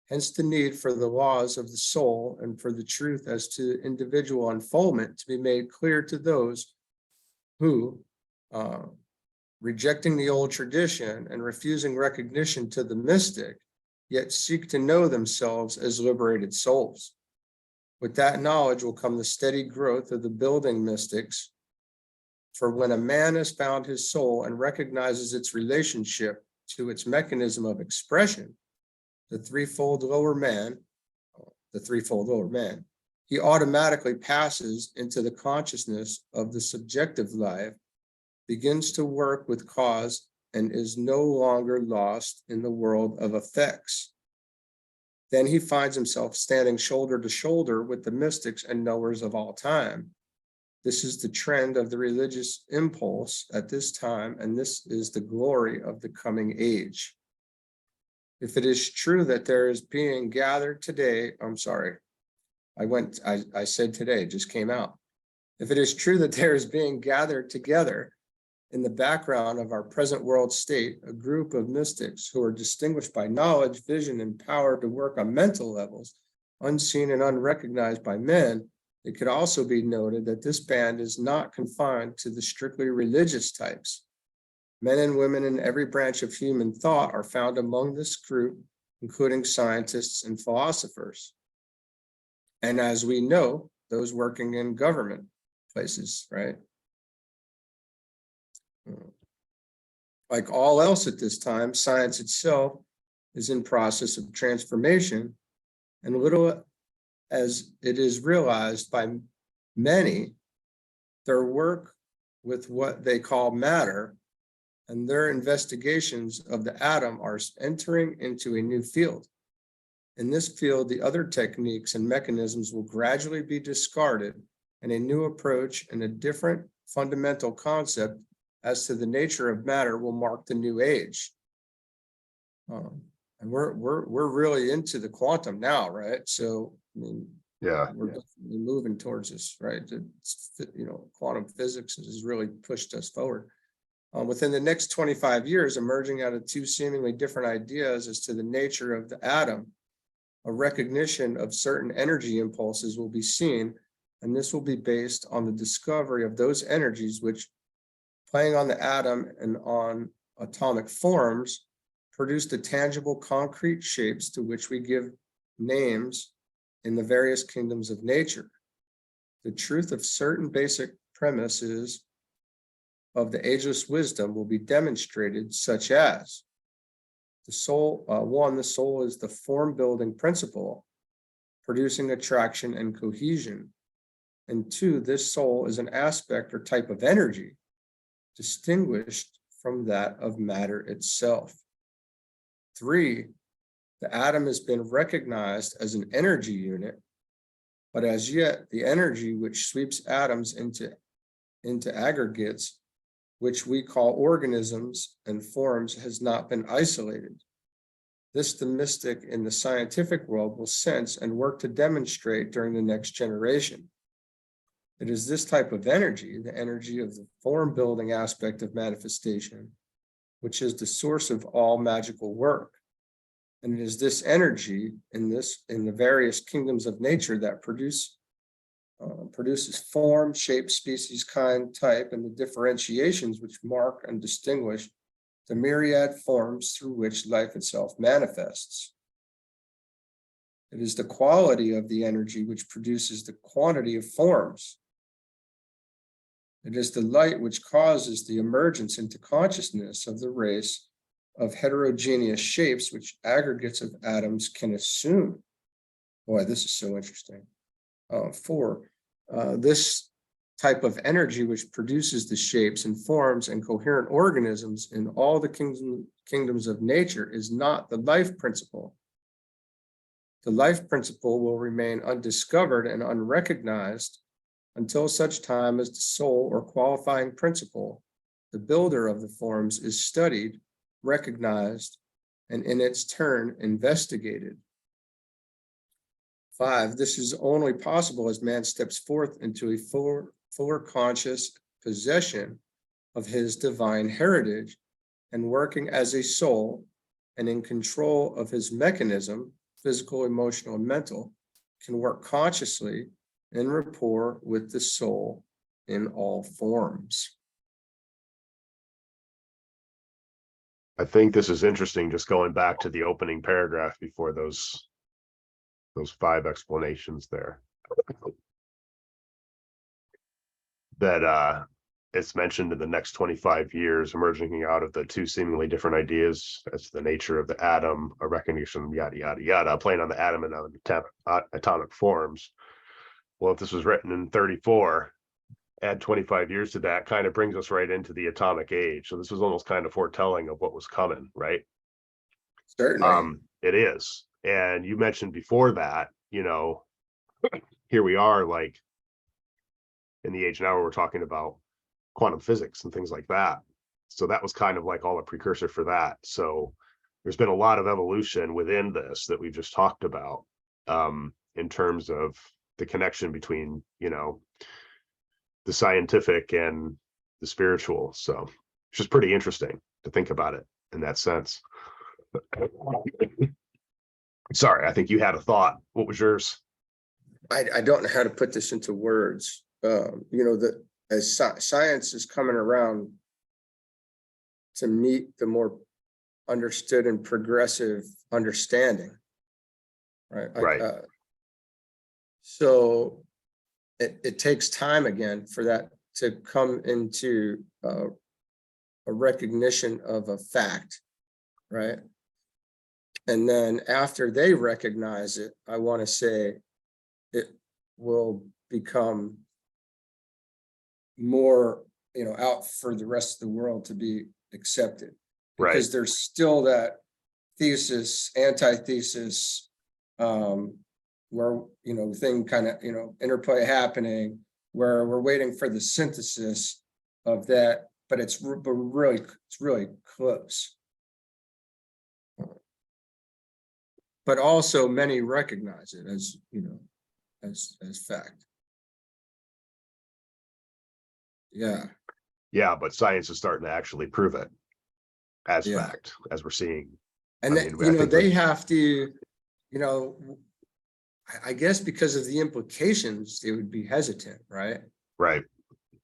B: Hence the need for the laws of the soul and for the truth as to individual unfoldment to be made clear to those who, rejecting the old tradition and refusing recognition to the mystic, yet seek to know themselves as liberated souls. With that knowledge will come the steady growth of the building mystics. For when a man has found his soul and recognizes its relationship to its mechanism of expression, the threefold lower man, he automatically passes into the consciousness of the subjective life, begins to work with cause, and is no longer lost in the world of effects. Then he finds himself standing shoulder to shoulder with the mystics and knowers of all time. This is the trend of the religious impulse at this time, and this is the glory of the coming age. If it is true that there is being gathered today, I said today, it just came out. If it is true that there is being gathered together in the background of our present world state, a group of mystics who are distinguished by knowledge, vision, and power to work on mental levels, unseen and unrecognized by men, it could also be noted that this band is not confined to the strictly religious types. Men and women in every branch of human thought are found among this group, including scientists and philosophers. And as we know, those working in government places, right? Like all else at this time, science itself is in process of transformation, and little as it is realized by many, their work with what they call matter and their investigations of the atom are entering into a new field. In this field, the other techniques and mechanisms will gradually be discarded, and a new approach and a different fundamental concept as to the nature of matter will mark the new age. And we're really into the quantum now, right? So I mean,
A: Yeah.
B: we're definitely moving towards this, right? Quantum physics has really pushed us forward. Within the next 25 years, emerging out of two seemingly different ideas as to the nature of the atom, a recognition of certain energy impulses will be seen, and this will be based on the discovery of those energies which, playing on the atom and on atomic forms, produce the tangible concrete shapes to which we give names in the various kingdoms of nature. The truth of certain basic premises of the ageless wisdom will be demonstrated, such as the soul. The soul is the form building principle, producing attraction and cohesion. And 2, this soul is an aspect or type of energy distinguished from that of matter itself. 3, the atom has been recognized as an energy unit, but as yet the energy which sweeps atoms into aggregates, which we call organisms and forms, has not been isolated. This the mystic in the scientific world will sense and work to demonstrate during the next generation. It is this type of energy, the energy of the form building aspect of manifestation, which is the source of all magical work. And it is this energy in the various kingdoms of nature that produces form, shape, species, kind, type, and the differentiations which mark and distinguish the myriad forms through which life itself manifests. It is the quality of the energy which produces the quantity of forms. It is the light which causes the emergence into consciousness of the race of heterogeneous shapes which aggregates of atoms can assume. Boy, this is so interesting. 4, this type of energy which produces the shapes and forms and coherent organisms in all the kingdoms of nature is not the life principle. The life principle will remain undiscovered and unrecognized until such time as the soul or qualifying principle, the builder of the forms, is studied, recognized, and in its turn investigated. 5, this is only possible as man steps forth into a fuller conscious possession of his divine heritage and working as a soul and in control of his mechanism, physical, emotional, and mental, can work consciously in rapport with the soul in all forms.
A: I think this is interesting, just going back to the opening paragraph before those 5 explanations there. That it's mentioned in the next 25 years, emerging out of the 2 seemingly different ideas as to the nature of the atom, a recognition, yada, yada, yada, playing on the atom and atomic forms. Well, if this was written in 34, add 25 years to that, kind of brings us right into the atomic age. So this was almost kind of foretelling of what was coming, right?
B: Certainly.
A: It is. And you mentioned before that, here we are, like in the age now where we're talking about quantum physics and things like that. So that was kind of like all a precursor for that. So there's been a lot of evolution within this that we've just talked about, in terms of the connection between, the scientific and the spiritual. So it's just pretty interesting to think about it in that sense. Sorry, I think you had a thought. What was yours?
B: I don't know how to put this into words. That as science is coming around to meet the more understood and progressive understanding, right?
A: Right.
B: So it takes time again for that to come into a recognition of a fact, right? And then after they recognize it, I want to say it will become more, out for the rest of the world to be accepted. Because
A: Right.
B: there's still that thesis, antithesis, where, thing kind of, interplay happening, where we're waiting for the synthesis of that, but it's really close. But also many recognize it as, as fact.
A: Yeah, but science is starting to actually prove it as
B: Yeah.
A: fact, as we're seeing.
B: And
A: I think
B: they have to, I guess because of the implications, they would be hesitant, right?
A: Right.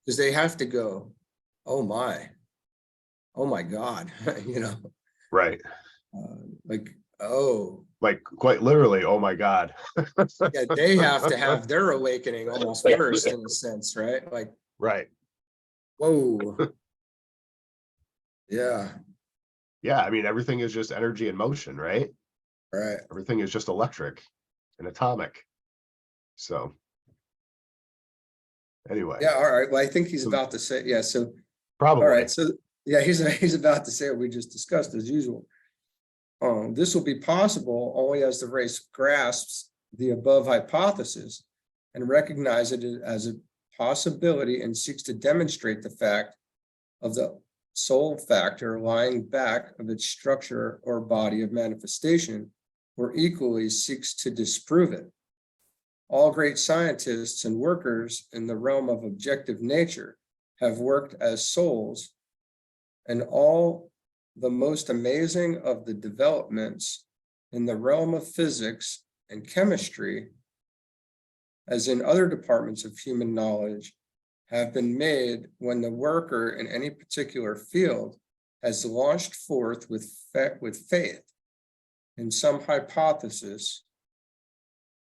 B: Because they have to go, oh my God,
A: Right. Like quite literally, oh my God.
B: Yeah, they have to have their awakening almost first in a sense, right? Like,
A: Right.
B: whoa. Yeah.
A: Yeah, I mean, everything is just energy and motion, right?
B: Right.
A: Everything is just electric and atomic. So anyway.
B: Yeah, all right. Well, I think he's about to say, yeah, so
A: Probably.
B: all right, so yeah, he's about to say what we just discussed as usual. This will be possible only as the race grasps the above hypothesis and recognize it as a possibility and seeks to demonstrate the fact of the soul factor lying back of its structure or body of manifestation, or equally seeks to disprove it. All great scientists and workers in the realm of objective nature have worked as souls, and all the most amazing of the developments in the realm of physics and chemistry, as in other departments of human knowledge, have been made when the worker in any particular field has launched forth with faith in some hypothesis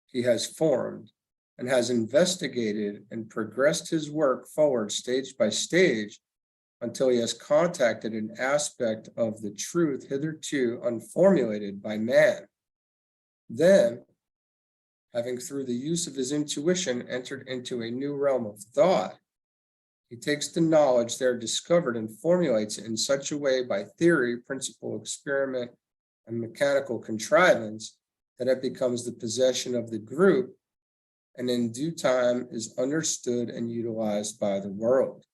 B: he has formed and has investigated and progressed his work forward stage by stage until he has contacted an aspect of the truth hitherto unformulated by man. Then, having through the use of his intuition entered into a new realm of thought, he takes the knowledge there discovered and formulates it in such a way by theory, principle, experiment, and mechanical contrivance that it becomes the possession of the group and in due time is understood and utilized by the world.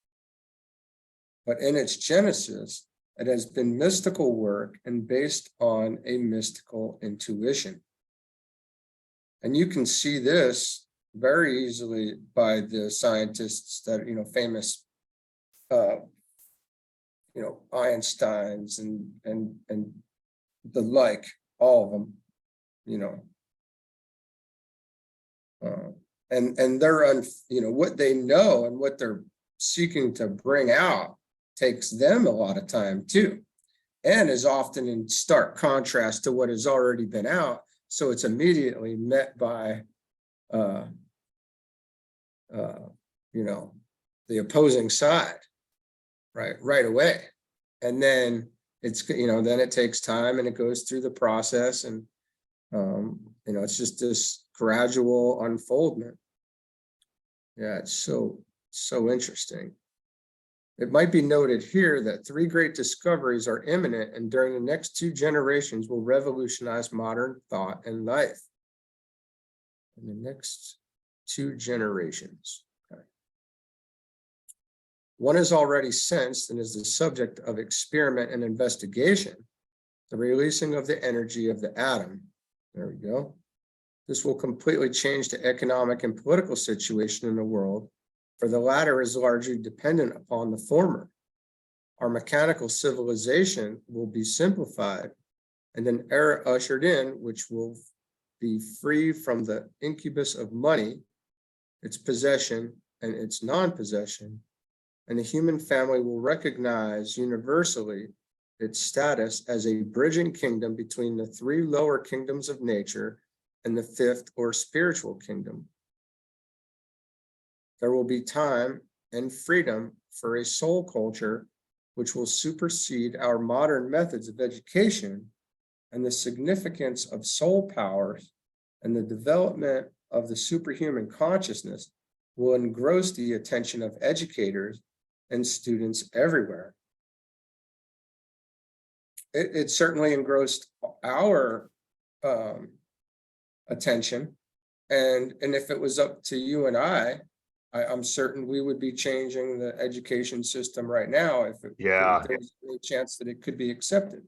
B: But in its genesis, it has been mystical work and based on a mystical intuition. And you can see this very easily by the scientists that, famous, Einsteins and the like, all of them, and they're, what they know and what they're seeking to bring out takes them a lot of time too, and is often in stark contrast to what has already been out. So it's immediately met by, the opposing side, right away. And then it's, then it takes time and it goes through the process, and, it's just this gradual unfoldment. Yeah, it's so interesting. It might be noted here that 3 great discoveries are imminent and during the next 2 generations will revolutionize modern thought and life. In the next 2 generations. Okay. One is already sensed and is the subject of experiment and investigation, the releasing of the energy of the atom. There we go. This will completely change the economic and political situation in the world, for the latter is largely dependent upon the former. Our mechanical civilization will be simplified and an era ushered in which will be free from the incubus of money, its possession and its non-possession, and the human family will recognize universally its status as a bridging kingdom between the 3 lower kingdoms of nature and the 5th or spiritual kingdom. There will be time and freedom for a soul culture which will supersede our modern methods of education, and the significance of soul powers and the development of the superhuman consciousness will engross the attention of educators and students everywhere. It certainly engrossed our attention, and if it was up to you and I'm certain we would be changing the education system right now if there was any chance that it could be accepted.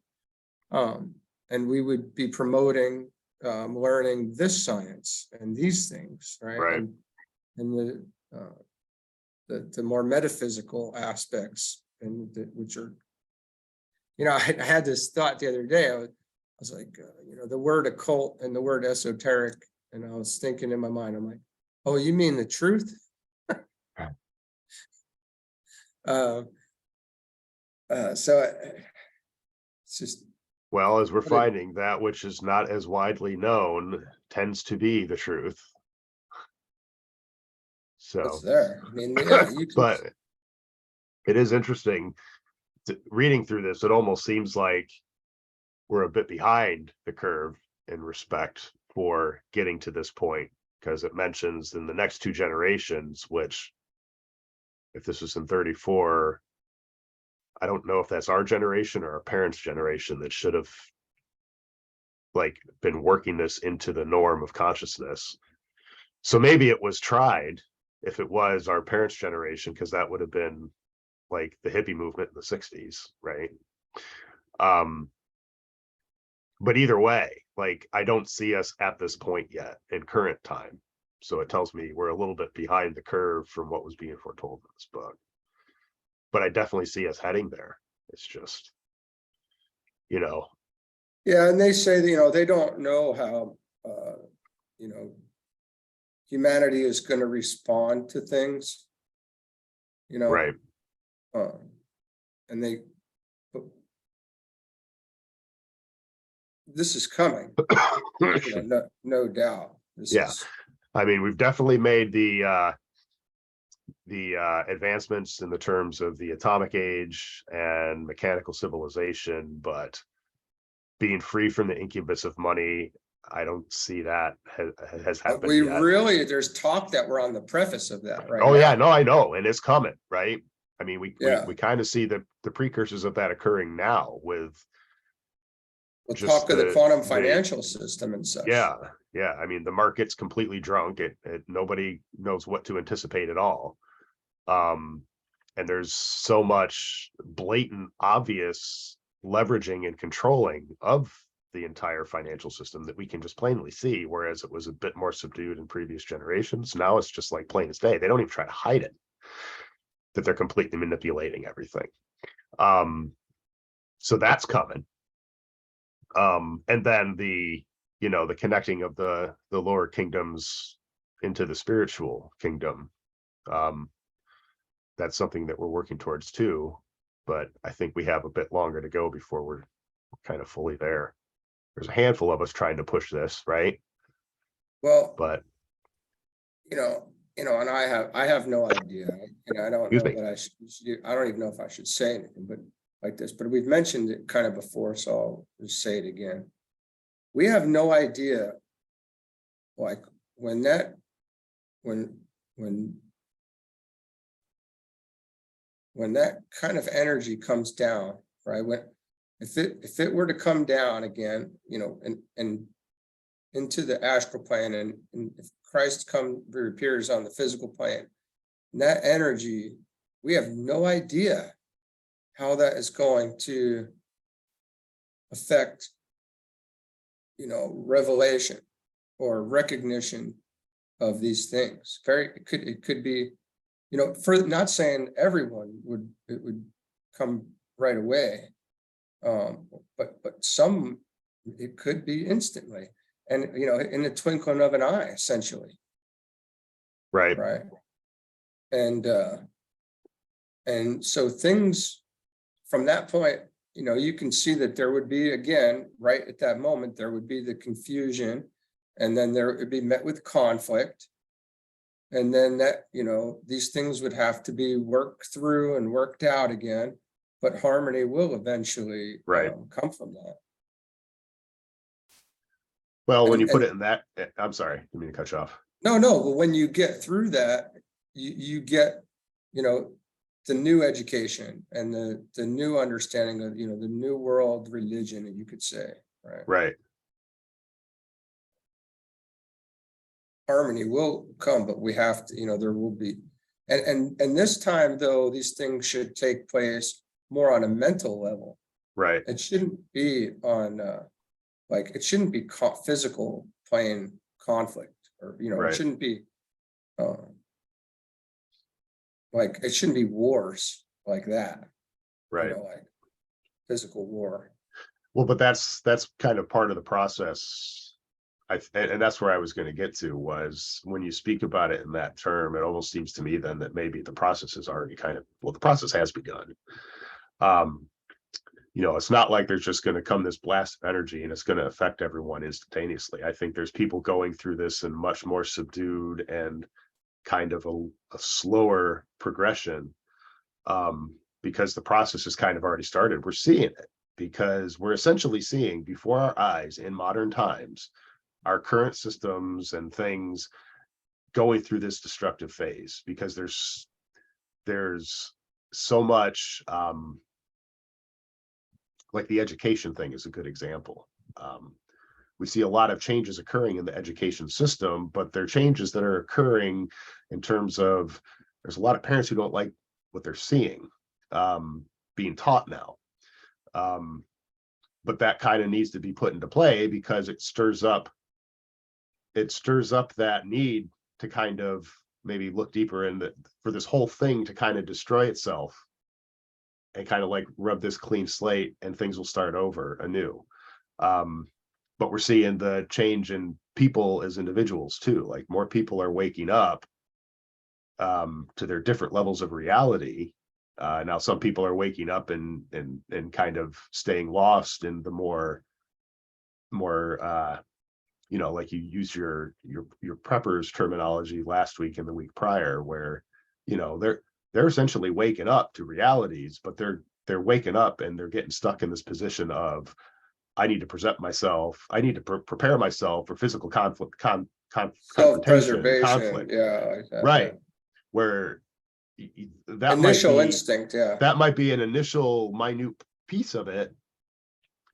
B: And we would be promoting learning this science and these things, right? And the more metaphysical aspects, and which are, I had this thought the other day. I was like, the word occult and the word esoteric, and I was thinking in my mind, I'm like, oh, you mean the truth? So it's just,
A: well, as we're finding, that which is not as widely known tends to be the truth. So
B: it's there. I mean, yeah, you can,
A: but it is interesting reading through this. It almost seems like we're a bit behind the curve in respect for getting to this point, because it mentions in the next 2 generations, which if this was in 34, I don't know if that's our generation or our parents' generation that should have been working this into the norm of consciousness. So maybe it was tried if it was our parents' generation, because that would have been like the hippie movement in the 60s, right? But either way, I don't see us at this point yet in current time. So it tells me we're a little bit behind the curve from what was being foretold in this book. But I definitely see us heading there. It's just,
B: yeah, and they say that, they don't know how, humanity is going to respond to things,
A: right.
B: And this is coming, no doubt.
A: I mean, we've definitely made the the advancements in the terms of the atomic age and mechanical civilization, but being free from the incubus of money, I don't see that has
B: But
A: happened yet.
B: there's talk that we're on the preface of that right
A: Oh
B: now.
A: yeah, no, I know, and it's coming, right? I mean, we kind of see the precursors of that occurring now with
B: We'll
A: just
B: talk of the quantum financial system and such.
A: yeah. I mean, the market's completely drunk. Nobody knows what to anticipate at all. And there's so much blatant, obvious leveraging and controlling of the entire financial system that we can just plainly see, whereas it was a bit more subdued in previous generations. Now it's just like plain as day. They don't even try to hide it, that they're completely manipulating everything. So that's coming. And then the connecting of the lower kingdoms into the spiritual kingdom. That's something that we're working towards too, but I think we have a bit longer to go before we're kind of fully there. There's a handful of us trying to push this, right?
B: Well,
A: but
B: and I have no idea. I don't know that I should do. I don't even know if I should say anything, but like this. But we've mentioned it kind of before, so I'll just say it again. We have no idea, like when that kind of energy comes down, right? If it were to come down again, and into the astral plane, and if Christ reappears on the physical plane, and that energy, we have no idea how that is going to affect, revelation or recognition of these things. It could be, for not saying everyone would come right away, but some, it could be instantly, and in the twinkling of an eye, essentially.
A: right.
B: And so things from that point, you can see that there would be, again, right at that moment, there would be the confusion, and then there would be met with conflict. And then that, these things would have to be worked through and worked out again, but harmony will eventually come from that.
A: Well, when you put it in that, I'm sorry, I didn't mean to cut you off.
B: No, but when you get through that, you get, the new education and the new understanding of, the new world religion, you could say,
A: Right.
B: Harmony will come, but we have to, there will be, and this time though, these things should take place more on a mental level.
A: Right.
B: It shouldn't be on, it shouldn't be physical plane conflict, or, it shouldn't be, it shouldn't be wars like that.
A: Right.
B: Like physical war.
A: Well, but that's kind of part of the process. And that's where I was going to get to, was when you speak about it in that term, it almost seems to me then that maybe the process is already the process has begun. It's not like there's just going to come this blast of energy and it's going to affect everyone instantaneously. I think there's people going through this in much more subdued and kind of a slower progression, because the process has kind of already started. We're seeing it because we're essentially seeing before our eyes in modern times our current systems and things going through this destructive phase, because there's so much, like the education thing is a good example. We see a lot of changes occurring in the education system, but they're changes that are occurring in terms of, there's a lot of parents who don't like what they're seeing being taught now. But that kind of needs to be put into play, because it stirs up that need to kind of maybe look deeper for this whole thing to kind of destroy itself and kind of like rub this clean slate, and things will start over anew. But we're seeing the change in people as individuals too. Like more people are waking up to their different levels of reality. Now some people are waking up and kind of staying lost in the more like you use your preppers terminology last week and the week prior, where they're essentially waking up to realities, but they're waking up and they're getting stuck in this position of, I need to present myself, I need to prepare myself for physical conflict, confrontation,
B: Self-preservation,
A: conflict.
B: yeah, like that, yeah.
A: Right. Where that
B: Initial instinct, yeah,
A: might be an initial minute piece of it,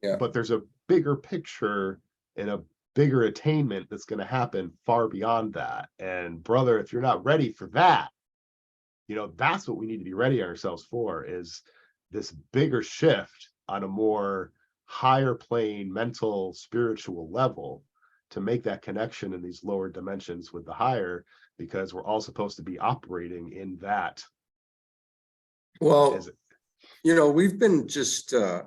B: yeah.
A: but there's a bigger picture and a bigger attainment that's going to happen far beyond that. And brother, if you're not ready for that, that's what we need to be ready ourselves for, is this bigger shift on a more higher plane, mental, spiritual level, to make that connection in these lower dimensions with the higher, because we're all supposed to be operating in that.
B: Well, we've been just, I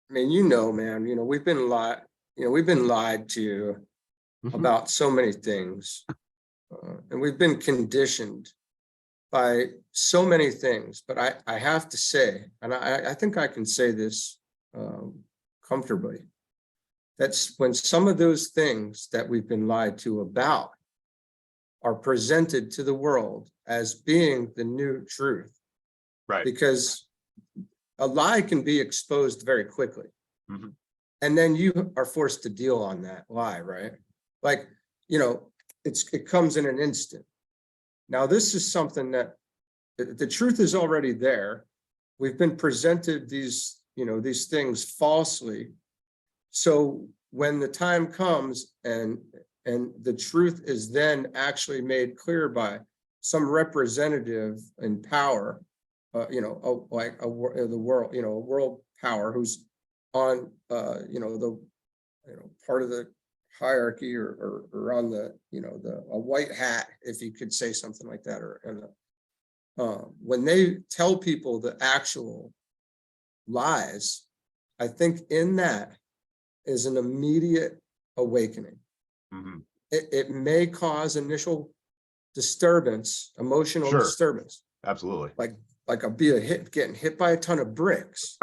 B: mean, man, we've been lied to about so many things. And we've been conditioned by so many things, but I have to say, and I think I can say this comfortably, that's when some of those things that we've been lied to about are presented to the world as being the new truth.
A: Right.
B: Because a lie can be exposed very quickly.
A: Mm-hmm.
B: And then you are forced to deal on that lie, right? Like, it comes in an instant. Now, this is something that the truth is already there. We've been presented these things falsely. So when the time comes and the truth is then actually made clear by some representative in power, like the world, a world power who's on, the, part of the hierarchy or on the, a white hat, if you could say something like that, when they tell people the actual lies, I think in that is an immediate awakening.
A: Mm-hmm.
B: It may cause initial disturbance, emotional disturbance.
A: Absolutely.
B: Like getting hit by a ton of bricks.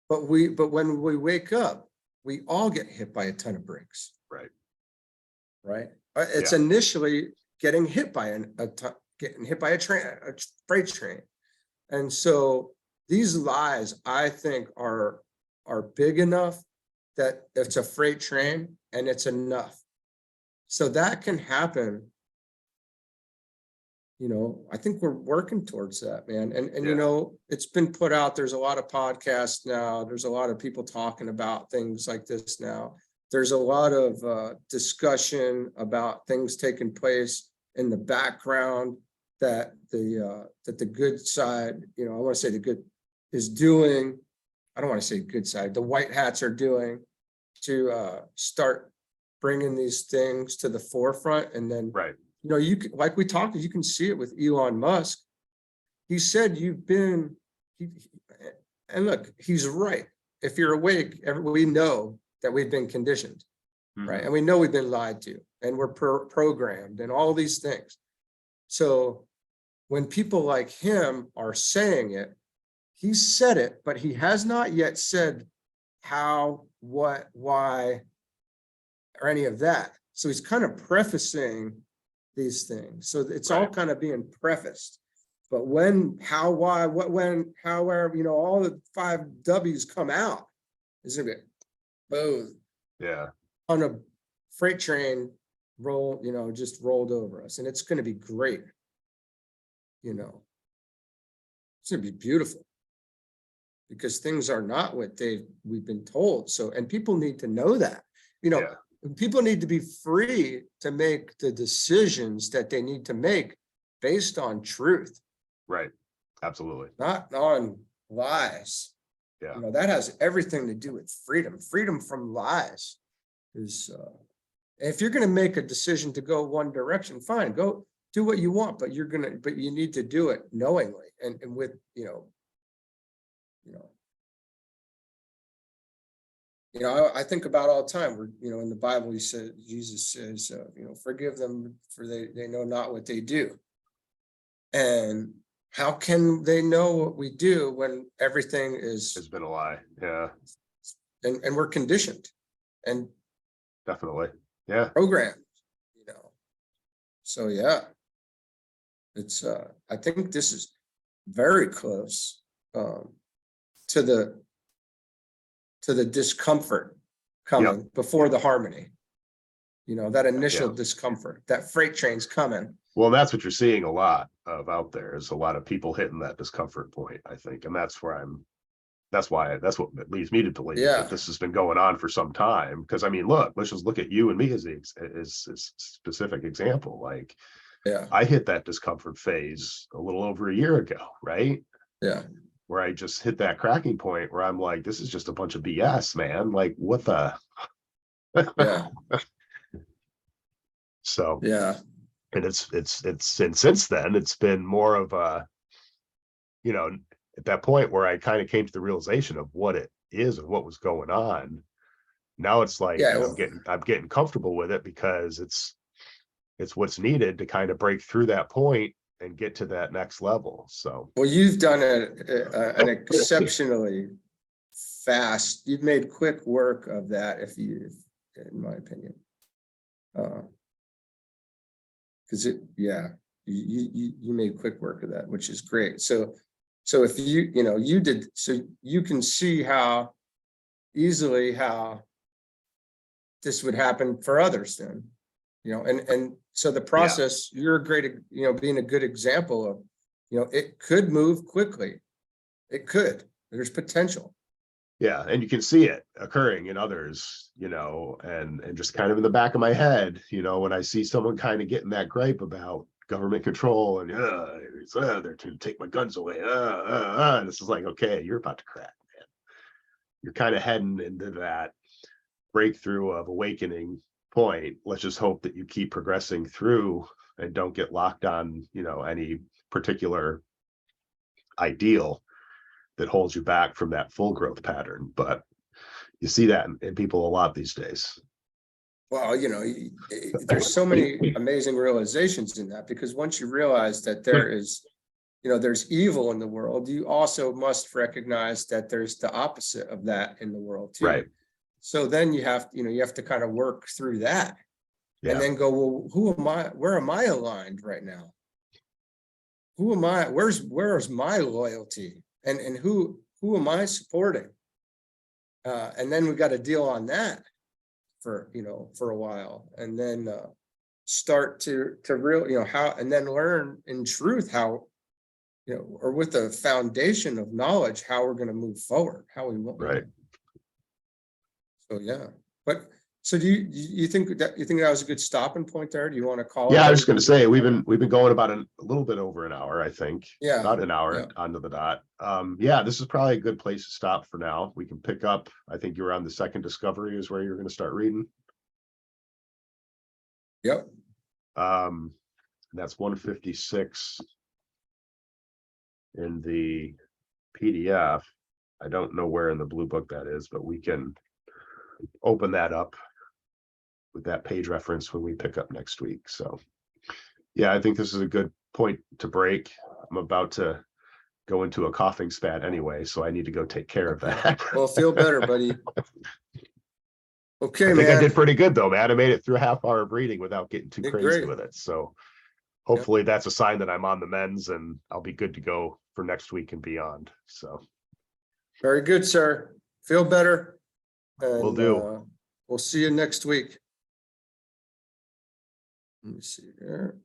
B: But when we wake up, we all get hit by a ton of bricks.
A: Right.
B: Right. It's initially getting hit by a freight train. And so these lies, I think, are big enough that it's a freight train and it's enough. So that can happen. I think we're working towards that, man. And it's been put out. There's a lot of podcasts now. There's a lot of people talking about things like this now. There's a lot of discussion about things taking place in the background that the good side, I want to say the good is doing. I don't want to say good side. The white hats are doing to start bringing these things to the forefront, and then
A: right.
B: You can, like we talked, you can see it with Elon Musk. He said and look, he's right. If you're awake, we know that we've been conditioned, mm-hmm. right? And we know we've been lied to, and we're programmed, and all these things. So when people like him are saying it, he said it, but he has not yet said how, what, why, or any of that. So he's kind of prefacing these things. So it's all kind of being prefaced. But when, how, why, what, when, how, where, all the 5 W's come out, it's gonna be boom.
A: Yeah.
B: On a freight train just rolled over us. And it's gonna be great. It's gonna be beautiful. Because things are not what we've been told. So, and people need to know that, people need to be free to make the decisions that they need to make based on truth.
A: Right. Absolutely.
B: Not on lies.
A: Yeah.
B: That has everything to do with freedom. Freedom from lies is, if you're going to make a decision to go one direction, fine, go do what you want, but you need to do it knowingly and with, I think about all the time where, in the Bible, Jesus says, forgive them for they know not what they do. And how can they know what we do when everything has
A: been a lie? Yeah.
B: And we're conditioned and
A: definitely. Yeah.
B: programmed, So, yeah. It's, I think this is very close, to the discomfort coming before the harmony. You know, that initial discomfort, that freight train's coming.
A: Well, that's what you're seeing a lot of out there, is a lot of people hitting that discomfort point, I think. And that's where that's what leads me to believe that this has been going on for some time. Because I mean, let's just look at you and me as a specific example. Like, I hit that discomfort phase a little over a year ago, right?
B: Yeah.
A: Where I just hit that cracking point where I'm like, this is just a bunch of BS, man. Like, what the?
B: Yeah.
A: So,
B: yeah.
A: And and since then, it's been more of a, you know, at that point where I kind of came to the realization of what it is and what was going on. Now it's like, I'm getting comfortable with it, because it's what's needed to kind of break through that point and get to that next level. So,
B: well, you've done an exceptionally fast, you've made quick work of that, in my opinion. Because you made quick work of that, which is great. So if you did, so you can see how easily how this would happen for others then, and so the process, you're a great, being a good example of, it could move quickly. It could, there's potential.
A: Yeah, and you can see it occurring in others, and just kind of in the back of my head, when I see someone kind of getting that gripe about government control and they're to take my guns away. And this is like, okay, you're about to crack, man. You're kind of heading into that breakthrough of awakening point. Let's just hope that you keep progressing through and don't get locked on, any particular ideal that holds you back from that full growth pattern. But you see that in people a lot these days.
B: Well, there's so many amazing realizations in that, because once you realize that there is, there's evil in the world, you also must recognize that there's the opposite of that in the world too.
A: Right.
B: So then you have to kind of work through that, and then go, well, who am I? Where am I aligned right now? Who am I? Where's my loyalty? And who am I supporting? And then we got to deal on that for a while, and then start to real, how, and then learn in truth how, or with a foundation of knowledge, how we're going to move forward, how we want.
A: Right.
B: So but so do you think that was a good stopping point there? Do you want to call it?
A: Yeah, I was just going to say, we've been going about a little bit over an hour, I think.
B: Yeah,
A: about an hour onto the dot. This is probably a good place to stop for now. We can pick up. I think you're on the second discovery is where you're going to start reading.
B: Yep.
A: That's 156 in the PDF. I don't know where in the blue book that is, but we can open that up with that page reference when we pick up next week. So I think this is a good point to break. I'm about to go into a coughing spat anyway, so I need to go take care of that.
B: Well, feel better, buddy. Okay,
A: I think
B: man.
A: I did pretty good though, man. I made it through a half hour of reading without getting too crazy with it. So hopefully that's a sign that I'm on the mends, and I'll be good to go for next week and beyond. So
B: very good, sir. Feel better. And,
A: will do.
B: We'll see you next week. Let me see here.